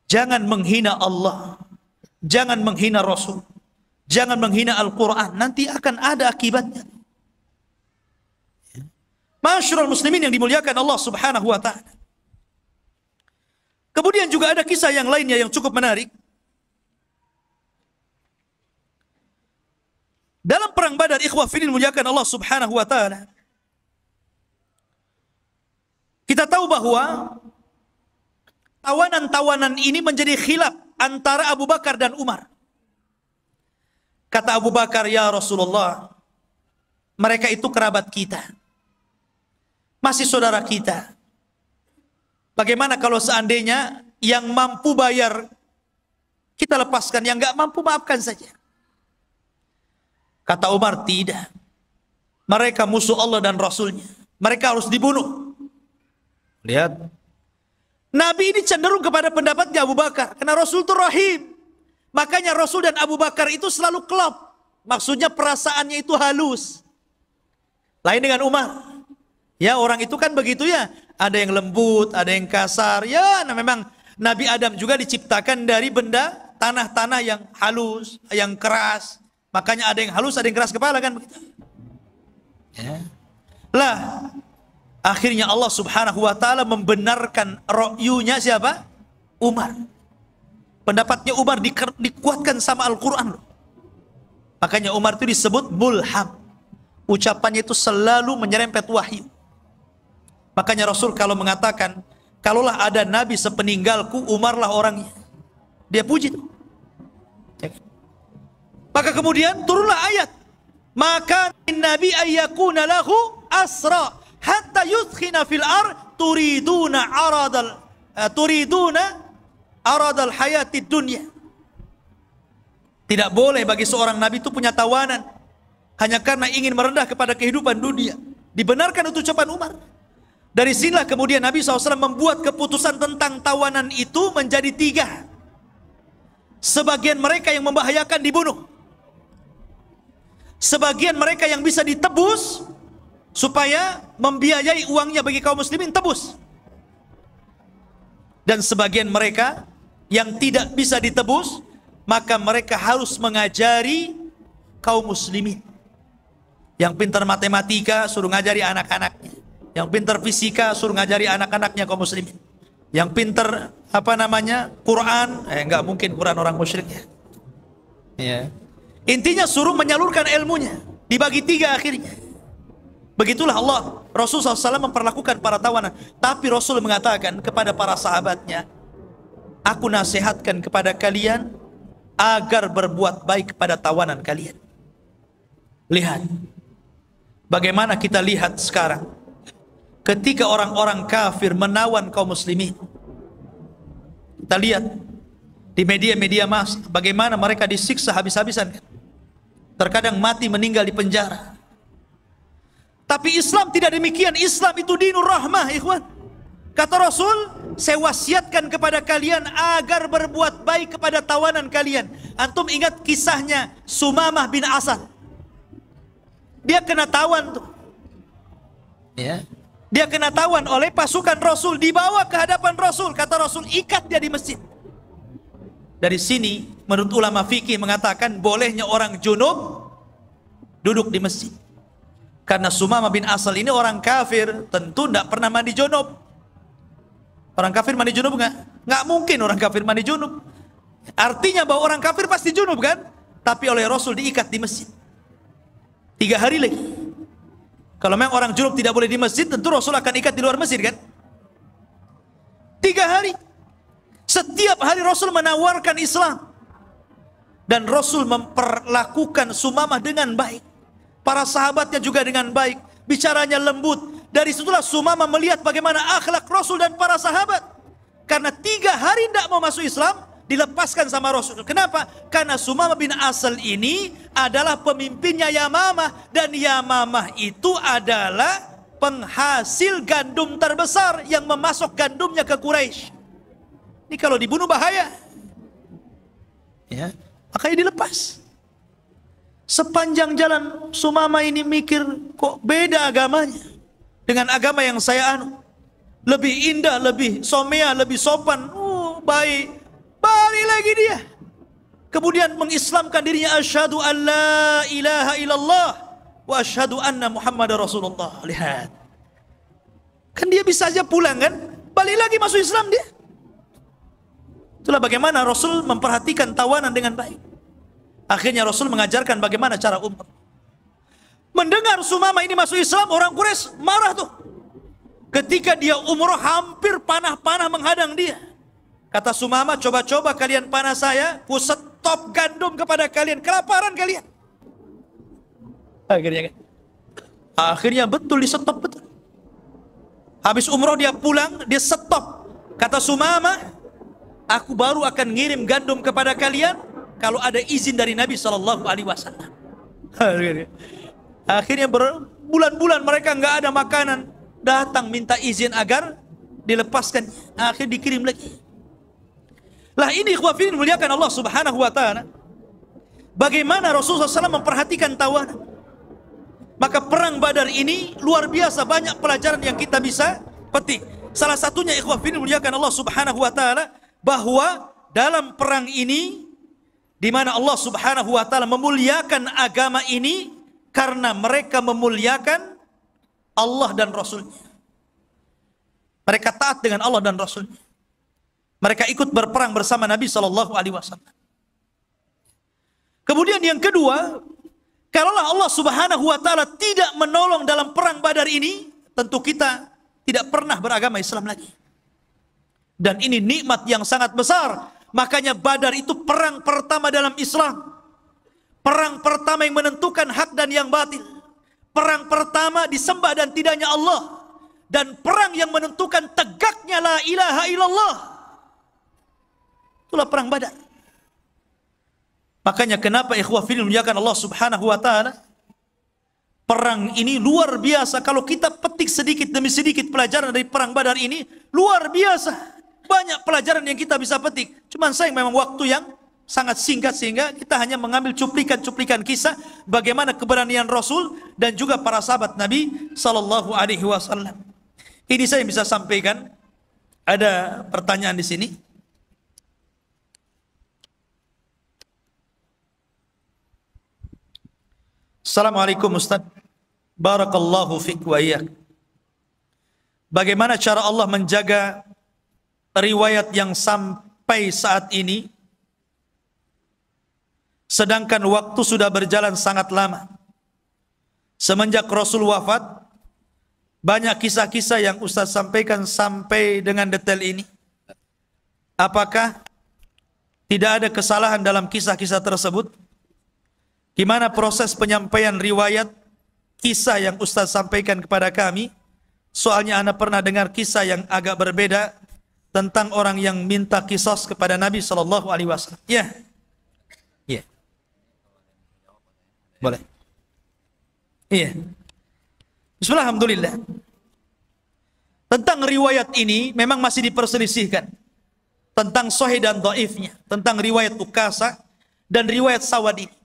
Jangan menghina Allah. Jangan menghina Rasul. Jangan menghina Al-Quran. Nanti akan ada akibatnya. Masyarul muslimin yang dimuliakan Allah subhanahu wa ta'ala. Kemudian juga ada kisah yang lainnya yang cukup menarik. Dalam perang Badar, ikhwah fillah dimuliakan Allah subhanahu wa ta'ala, kita tahu bahwa tawanan-tawanan ini menjadi khilaf antara Abu Bakar dan Umar. Kata Abu Bakar, ya Rasulullah, mereka itu kerabat kita, masih saudara kita. Bagaimana kalau seandainya yang mampu bayar kita lepaskan, yang nggak mampu maafkan saja? Kata Umar, tidak. Mereka musuh Allah dan Rasulnya. Mereka harus dibunuh. Lihat. Nabi ini cenderung kepada pendapatnya Abu Bakar. Karena Rasul itu rahim. Makanya Rasul dan Abu Bakar itu selalu klop. Maksudnya perasaannya itu halus. Lain dengan Umar. Ya, orang itu kan begitu ya. Ada yang lembut, ada yang kasar. Ya, nah memang Nabi Adam juga diciptakan dari benda tanah-tanah yang halus, yang keras. Makanya ada yang halus, ada yang keras kepala kan begitu. Ya. Lah, akhirnya Allah subhanahu wa ta'ala membenarkan ro'yunya siapa? Umar. Pendapatnya Umar dikuatkan sama Al-Quran. Makanya Umar itu disebut mulham. Ucapannya itu selalu menyerempet wahyu. Makanya Rasul kalau mengatakan, kalaulah ada Nabi sepeninggalku, Umarlah orangnya. Dia puji itu. Maka kemudian turunlah ayat, maka Nabi ayyakuna lahu asra hatta yudkhina fil ar turiduna aradal hayatid dunya. Tidak boleh bagi seorang Nabi itu punya tawanan hanya karena ingin merendah kepada kehidupan dunia. Dibenarkan itu ucapan Umar. Dari sinilah kemudian Nabi SAW membuat keputusan tentang tawanan itu menjadi 3. Sebagian mereka yang membahayakan dibunuh. Sebagian mereka yang bisa ditebus supaya membiayai uangnya bagi kaum muslimin, tebus. Dan sebagian mereka yang tidak bisa ditebus, maka mereka harus mengajari kaum muslimin. Yang pintar matematika suruh ngajari anak-anaknya. Yang pintar fisika suruh ngajari anak-anaknya kaum muslimin. Yang pintar Quran, enggak mungkin Quran orang musyrik ya. Ya. Intinya suruh menyalurkan ilmunya. Dibagi 3 akhirnya. Begitulah Allah, Rasul SAW memperlakukan para tawanan. Tapi Rasul mengatakan kepada para sahabatnya, aku nasihatkan kepada kalian agar berbuat baik kepada tawanan kalian. Lihat bagaimana kita lihat sekarang, ketika orang-orang kafir menawan kaum muslimin. Kita lihat di media-media massa bagaimana mereka disiksa habis-habisan. Terkadang mati, meninggal di penjara. Tapi Islam tidak demikian. Islam itu dinur rahmah, ikhwan. Kata Rasul, saya wasiatkan kepada kalian agar berbuat baik kepada tawanan kalian. Antum ingat kisahnya Sumamah bin Asal. Dia kena tawan tuh. Ya. Dia kena tawan oleh pasukan Rasul, dibawa ke hadapan Rasul. Kata Rasul, ikat dia di masjid. Dari sini menurut ulama fikih mengatakan bolehnya orang junub duduk di masjid. Karena Sumamah bin Asal ini orang kafir, tentu tidak pernah mandi junub. Orang kafir mandi junub enggak? Enggak mungkin orang kafir mandi junub. Artinya bahwa orang kafir pasti junub kan? Tapi oleh Rasul diikat di masjid 3 hari lagi. Kalau memang orang junub tidak boleh di masjid, tentu Rasul akan ikat di luar masjid kan? 3 hari. Setiap hari Rasul menawarkan Islam. Dan Rasul memperlakukan Sumamah dengan baik. Para sahabatnya juga dengan baik. Bicaranya lembut. Dari situlah Sumamah melihat bagaimana akhlak Rasul dan para sahabat. Karena 3 hari tidak mau masuk Islam, dilepaskan sama Rasul. Kenapa? Karena Sumamah bin Asal ini adalah pemimpinnya Yamamah. Dan Yamamah itu adalah penghasil gandum terbesar yang memasok gandumnya ke Quraisy. Ini kalau dibunuh bahaya. Ya, makanya dilepas. Sepanjang jalan Sumamah ini mikir, kok beda agamanya dengan agama yang saya anu. Lebih indah, lebih somea, lebih sopan. Baik. Balik lagi dia. Kemudian mengislamkan dirinya, asyhadu an la ilaha illallah wa asyhadu anna Muhammadar Rasulullah. Lihat. Kan dia bisa aja pulang kan? Balik lagi masuk Islam dia. Itulah bagaimana Rasul memperhatikan tawanan dengan baik. Akhirnya Rasul mengajarkan bagaimana cara umrah. Mendengar Sumamah ini masuk Islam, orang Quraisy marah tuh. Ketika dia umrah hampir panah-panah menghadang dia. Kata Sumamah, coba-coba kalian panah saya, ku stop gandum kepada kalian, kelaparan kalian. Akhirnya betul di stop betul. Habis umrah dia pulang, dia stop. Kata Sumamah, aku baru akan ngirim gandum kepada kalian kalau ada izin dari Nabi SAW. Akhirnya berbulan-bulan mereka nggak ada makanan, datang minta izin agar dilepaskan. Akhirnya dikirim lagi. Lah ini ikhwafin muliakan Allah Subhanahu Wa Taala. Bagaimana Rasulullah SAW memperhatikan tawanan. Maka perang Badar ini luar biasa banyak pelajaran yang kita bisa petik. Salah satunya ikhwafin muliakan Allah Subhanahu Wa Taala, bahwa dalam perang ini di mana Allah Subhanahu Wa Taala memuliakan agama ini karena mereka memuliakan Allah dan Rasulnya. Mereka taat dengan Allah dan Rasulnya. Mereka ikut berperang bersama Nabi SAW. Kemudian yang kedua, kalaulah Allah Subhanahu Wa Taala tidak menolong dalam perang Badar ini, tentu kita tidak pernah beragama Islam lagi. Dan ini nikmat yang sangat besar. Makanya Badar itu perang pertama dalam Islam. Perang pertama yang menentukan hak dan yang batil. Perang pertama disembah dan tidaknya Allah. Dan perang yang menentukan tegaknya la ilaha illallah. Itulah perang Badar. Makanya kenapa ikhwah fillah muliakan Allah Subhanahu Wa Taala, perang ini luar biasa. Kalau kita petik sedikit demi sedikit pelajaran dari perang Badar ini, luar biasa. Banyak pelajaran yang kita bisa petik. Cuman sayang memang waktu yang sangat singkat sehingga kita hanya mengambil cuplikan-cuplikan kisah bagaimana keberanian Rasul dan juga para sahabat Nabi sallallahu alaihi wasallam. Ini saya bisa sampaikan. Ada pertanyaan di sini. Assalamualaikum Ustaz. Barakallahu fiik wa iyyak. Bagaimana cara Allah menjaga riwayat yang sampai saat ini, sedangkan waktu sudah berjalan sangat lama? Semenjak Rasul wafat, banyak kisah-kisah yang Ustaz sampaikan sampai dengan detail ini. Apakah tidak ada kesalahan dalam kisah-kisah tersebut? Gimana proses penyampaian riwayat kisah yang Ustaz sampaikan kepada kami? Soalnya Anda pernah dengar kisah yang agak berbeda tentang orang yang minta kisos kepada Nabi Sallallahu Alaihi Wasallam. Ya, ya, boleh. Iya. Bismillah, alhamdulillah. Tentang riwayat ini memang masih diperselisihkan. Tentang sahih dan dhaifnya. Tentang riwayat Ukasa dan riwayat Sawad ini.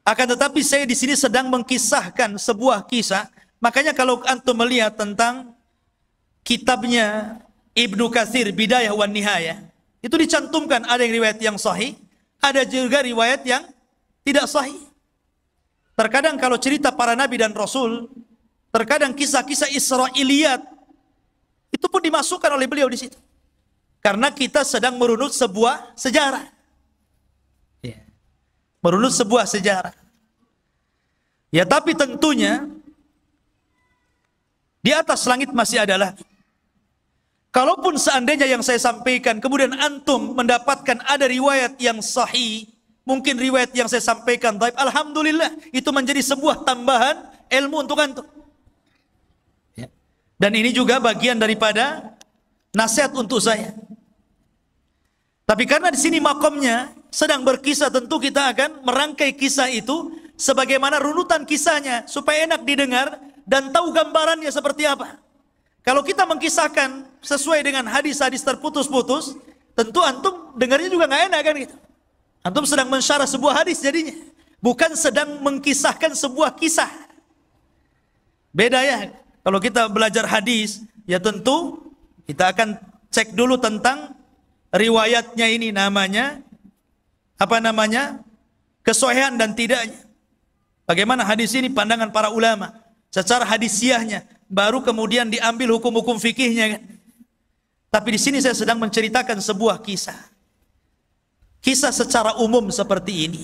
Akan tetapi saya di sini sedang mengkisahkan sebuah kisah. Makanya kalau antum melihat tentang kitabnya Ibnu Katsir Bidayah wan Nihayah, itu dicantumkan ada yang riwayat yang sahih, ada juga riwayat yang tidak sahih. Terkadang kalau cerita para nabi dan rasul, terkadang kisah-kisah Israiliyat itu pun dimasukkan oleh beliau di situ. Karena kita sedang merunut sebuah sejarah. Merunut sebuah sejarah. Ya, tapi tentunya di atas langit masih ada lagi. Kalaupun seandainya yang saya sampaikan kemudian antum mendapatkan ada riwayat yang sahih, mungkin riwayat yang saya sampaikan dhaif, alhamdulillah itu menjadi sebuah tambahan ilmu untuk antum. Ya. Dan ini juga bagian daripada nasihat untuk saya. Tapi karena di sini makomnya sedang berkisah, tentu kita akan merangkai kisah itu sebagaimana runutan kisahnya supaya enak didengar dan tahu gambarannya seperti apa. Kalau kita mengkisahkan sesuai dengan hadis-hadis terputus-putus, tentu antum dengarnya juga nggak enak kan gitu. Antum sedang mensyarah sebuah hadis jadinya, bukan sedang mengkisahkan sebuah kisah. Beda ya. Kalau kita belajar hadis, ya tentu kita akan cek dulu tentang riwayatnya ini, namanya apa namanya, kesohihan dan tidaknya. Bagaimana hadis ini pandangan para ulama secara hadisiahnya, baru kemudian diambil hukum-hukum fikihnya kan. Tapi di sini saya sedang menceritakan sebuah kisah. Kisah secara umum seperti ini.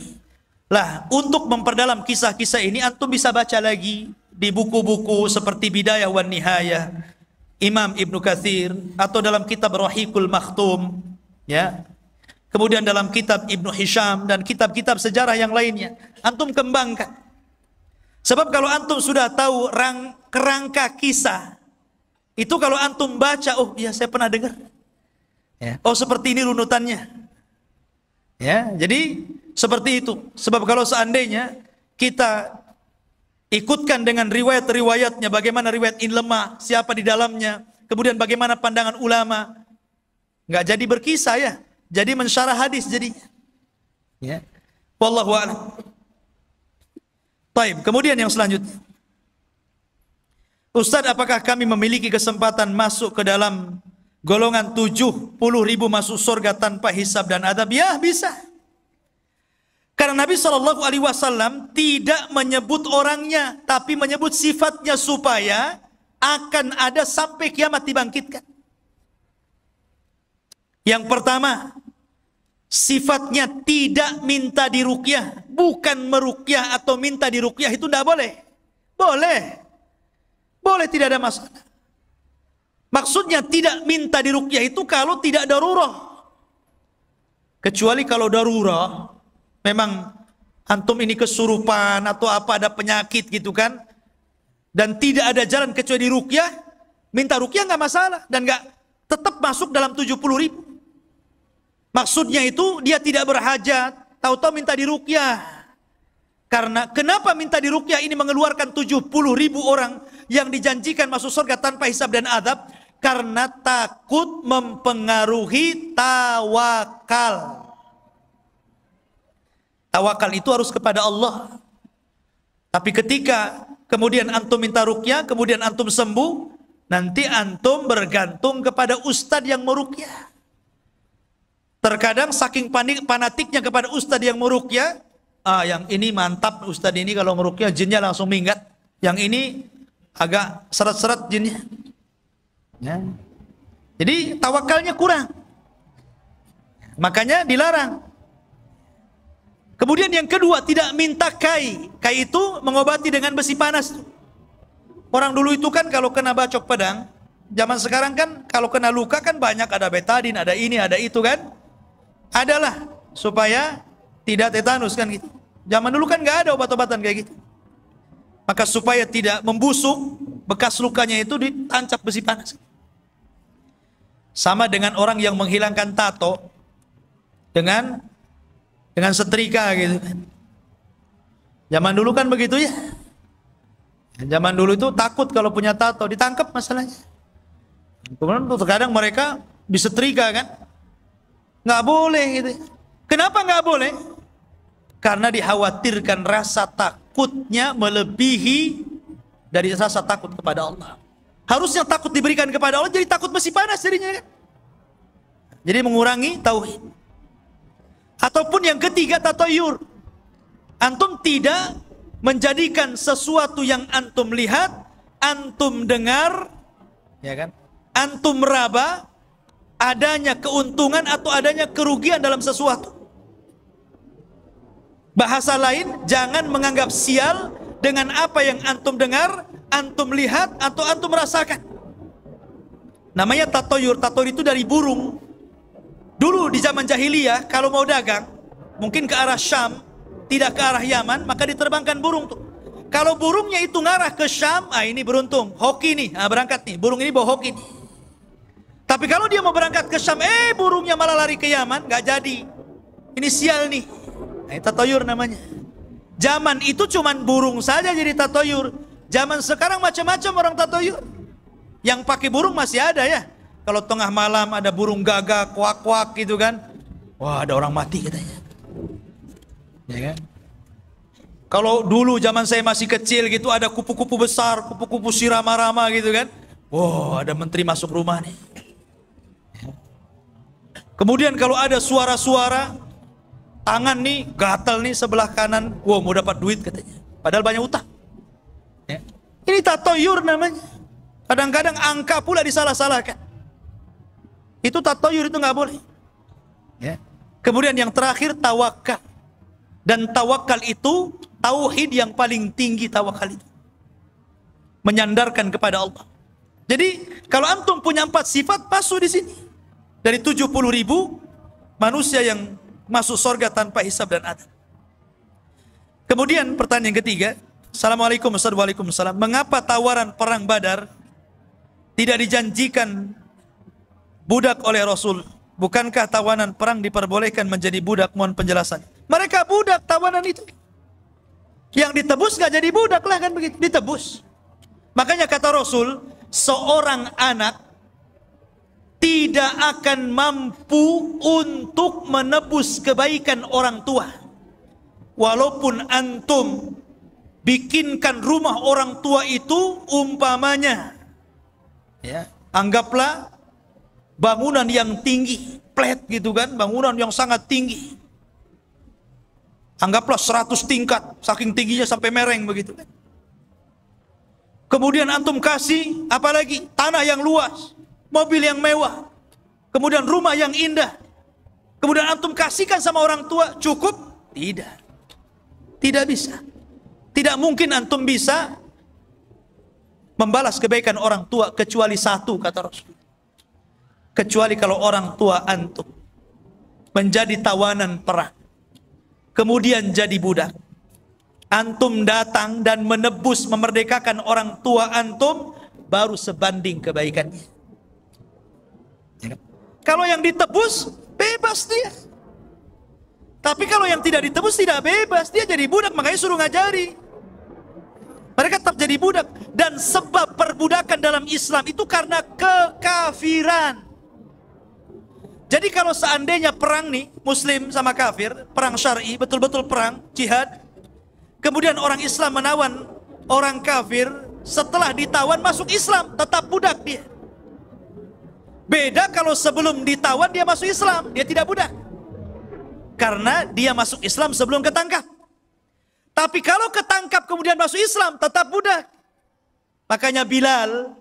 Lah, untuk memperdalam kisah-kisah ini antum bisa baca lagi di buku-buku seperti Bidayah wan Nihayah Imam Ibnu Katsir, atau dalam kitab Rahiqul Makhtum, ya. Kemudian dalam kitab Ibnu Hisham dan kitab-kitab sejarah yang lainnya, antum kembangkan. Sebab kalau antum sudah tahu kerangka kisah, itu kalau antum baca, oh iya saya pernah dengar. Ya. Oh seperti ini runutannya. Ya, jadi seperti itu. Sebab kalau seandainya kita ikutkan dengan riwayat-riwayatnya, bagaimana riwayat ini lemah, siapa di dalamnya, kemudian bagaimana pandangan ulama, nggak jadi berkisah ya. Jadi mensyarah hadis jadinya. Ya. Wallahu a'lam. Baik, kemudian yang selanjutnya. Ustaz, apakah kami memiliki kesempatan masuk ke dalam golongan 70.000 masuk surga tanpa hisab dan adab? Ya, bisa. Karena Nabi SAW tidak menyebut orangnya, tapi menyebut sifatnya supaya akan ada sampai kiamat dibangkitkan. Yang pertama, sifatnya tidak minta diruqyah, bukan meruqyah atau minta diruqyah, itu tidak boleh. Boleh. Boleh, tidak ada masalah. Maksudnya tidak minta diruqyah itu kalau tidak darurah. Kecuali kalau darurah, memang antum ini kesurupan atau apa, ada penyakit gitu kan, dan tidak ada jalan kecuali diruqyah, minta ruqyah nggak masalah dan nggak tetap masuk dalam 70.000. Maksudnya itu dia tidak berhajat, tahu-tahu minta diruqyah. Karena kenapa minta diruqyah ini mengeluarkan 70.000 orang yang dijanjikan masuk surga tanpa hisab dan adab? Karena takut mempengaruhi tawakal. Tawakal itu harus kepada Allah. Tapi ketika kemudian antum minta ruqyah, kemudian antum sembuh, nanti antum bergantung kepada ustadz yang meruqyah. Terkadang saking fanatiknya kepada ustadz yang meruqyah, yang ini mantap ustadz ini kalau meruqyah jinnya langsung minggat, yang ini agak seret-seret jinnya. Ya. Jadi tawakalnya kurang, makanya dilarang. Kemudian yang kedua, tidak minta kai. Kai itu mengobati dengan besi panas. Orang dulu itu kan kalau kena bacok pedang, zaman sekarang kan kalau kena luka kan banyak, ada betadin, ada ini, ada itu kan. Adalah supaya tidak tetanus kan gitu. Zaman dulu kan nggak ada obat-obatan kayak gitu. Maka supaya tidak membusuk, bekas lukanya itu ditancap besi panas. Sama dengan orang yang menghilangkan tato dengan setrika gitu kan. Zaman dulu kan begitu ya. Zaman dulu itu takut kalau punya tato, ditangkap masalahnya. Kemudian terkadang mereka disetrika kan. Nggak boleh gitu. Kenapa nggak boleh? Karena dikhawatirkan rasa takutnya melebihi dari rasa takut kepada Allah. Harusnya takut diberikan kepada Allah, jadi takut besi panas jadinya kan. Jadi mengurangi tauhid. Ataupun yang ketiga, tatoyur. Antum tidak menjadikan sesuatu yang antum lihat, antum dengar, ya kan? Antum meraba adanya keuntungan atau adanya kerugian dalam sesuatu. Bahasa lain, jangan menganggap sial dengan apa yang antum dengar, antum lihat atau antum merasakan. Namanya tatoyur. Tatoyur itu dari burung. Dulu di zaman jahiliyah kalau mau dagang, mungkin ke arah Syam, tidak ke arah Yaman, maka diterbangkan burung tuh. Kalau burungnya itu ngarah ke Syam, ini beruntung, hoki nih, berangkat nih, burung ini bawa hoki nih. Tapi kalau dia mau berangkat ke Syam, burungnya malah lari ke Yaman, nggak jadi. Ini sial nih. Ini tatoyur namanya. Zaman itu cuman burung saja jadi tatoyur. Zaman sekarang macam-macam orang tatoyur. Yang pakai burung masih ada ya. Kalau tengah malam ada burung gagak, kuak-kuak gitu kan. Wah, ada orang mati katanya. Ya kan? Kalau dulu zaman saya masih kecil gitu ada kupu-kupu besar, kupu-kupu sirama-rama gitu kan. Wah, ada menteri masuk rumah nih. Kemudian kalau ada suara-suara, tangan nih gatal nih sebelah kanan, wah mau dapat duit katanya. Padahal banyak utang. Ya. Ini tatoyur namanya. Kadang-kadang angka pula disalah-salahkan. Itu tatoyur, itu nggak boleh. Ya. Kemudian yang terakhir tawakal. Dan tawakal itu tauhid yang paling tinggi, tawakal itu. Menyandarkan kepada Allah. Jadi kalau antum punya 4 sifat, masuk di sini. Dari 70.000 manusia yang masuk surga tanpa hisab dan adab. Kemudian pertanyaan yang ketiga, Assalamualaikum warahmatullahi wabarakatuh. Mengapa tawaran perang Badar tidak dijanjikan budak oleh Rasul? Bukankah tawanan perang diperbolehkan menjadi budak? Mohon penjelasan. Mereka budak tawanan itu. Yang ditebus gak jadi budak lah kan begitu, ditebus. Makanya kata Rasul, seorang anak tidak akan mampu untuk menebus kebaikan orang tua. Walaupun antum bikinkan rumah orang tua itu umpamanya, ya, anggaplah bangunan yang tinggi, flat gitu kan, bangunan yang sangat tinggi. Anggaplah 100 tingkat, saking tingginya sampai mereng begitu kan. Kemudian antum kasih apalagi tanah yang luas, mobil yang mewah, kemudian rumah yang indah. Kemudian antum kasihkan sama orang tua, cukup? Tidak. Tidak bisa. Tidak mungkin antum bisa membalas kebaikan orang tua kecuali satu, kata Rasul. Kecuali kalau orang tua antum menjadi tawanan perang, kemudian jadi budak. Antum datang dan menebus, memerdekakan orang tua antum, baru sebanding kebaikannya. Kalau yang ditebus, bebas dia. Tapi kalau yang tidak ditebus, tidak bebas. Dia jadi budak, makanya suruh ngajari. Mereka tetap jadi budak. Dan sebab perbudakan dalam Islam itu karena kekafiran. Jadi kalau seandainya perang nih, Muslim sama kafir, perang syar'i, betul-betul perang, jihad. Kemudian orang Islam menawan orang kafir, setelah ditawan masuk Islam, tetap budak dia. Beda kalau sebelum ditawan dia masuk Islam, dia tidak budak. Karena dia masuk Islam sebelum ketangkap. Tapi kalau ketangkap kemudian masuk Islam, tetap budak. Makanya Bilal,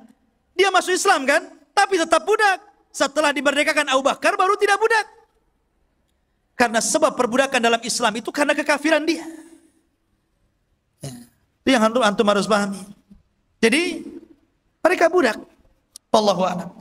dia masuk Islam kan, tapi tetap budak. Setelah dimerdekakan Abu Bakar, baru tidak budak. Karena sebab perbudakan dalam Islam itu karena kekafiran dia. Itu yang antum harus pahami. Jadi mereka budak. Wallahu a'lam.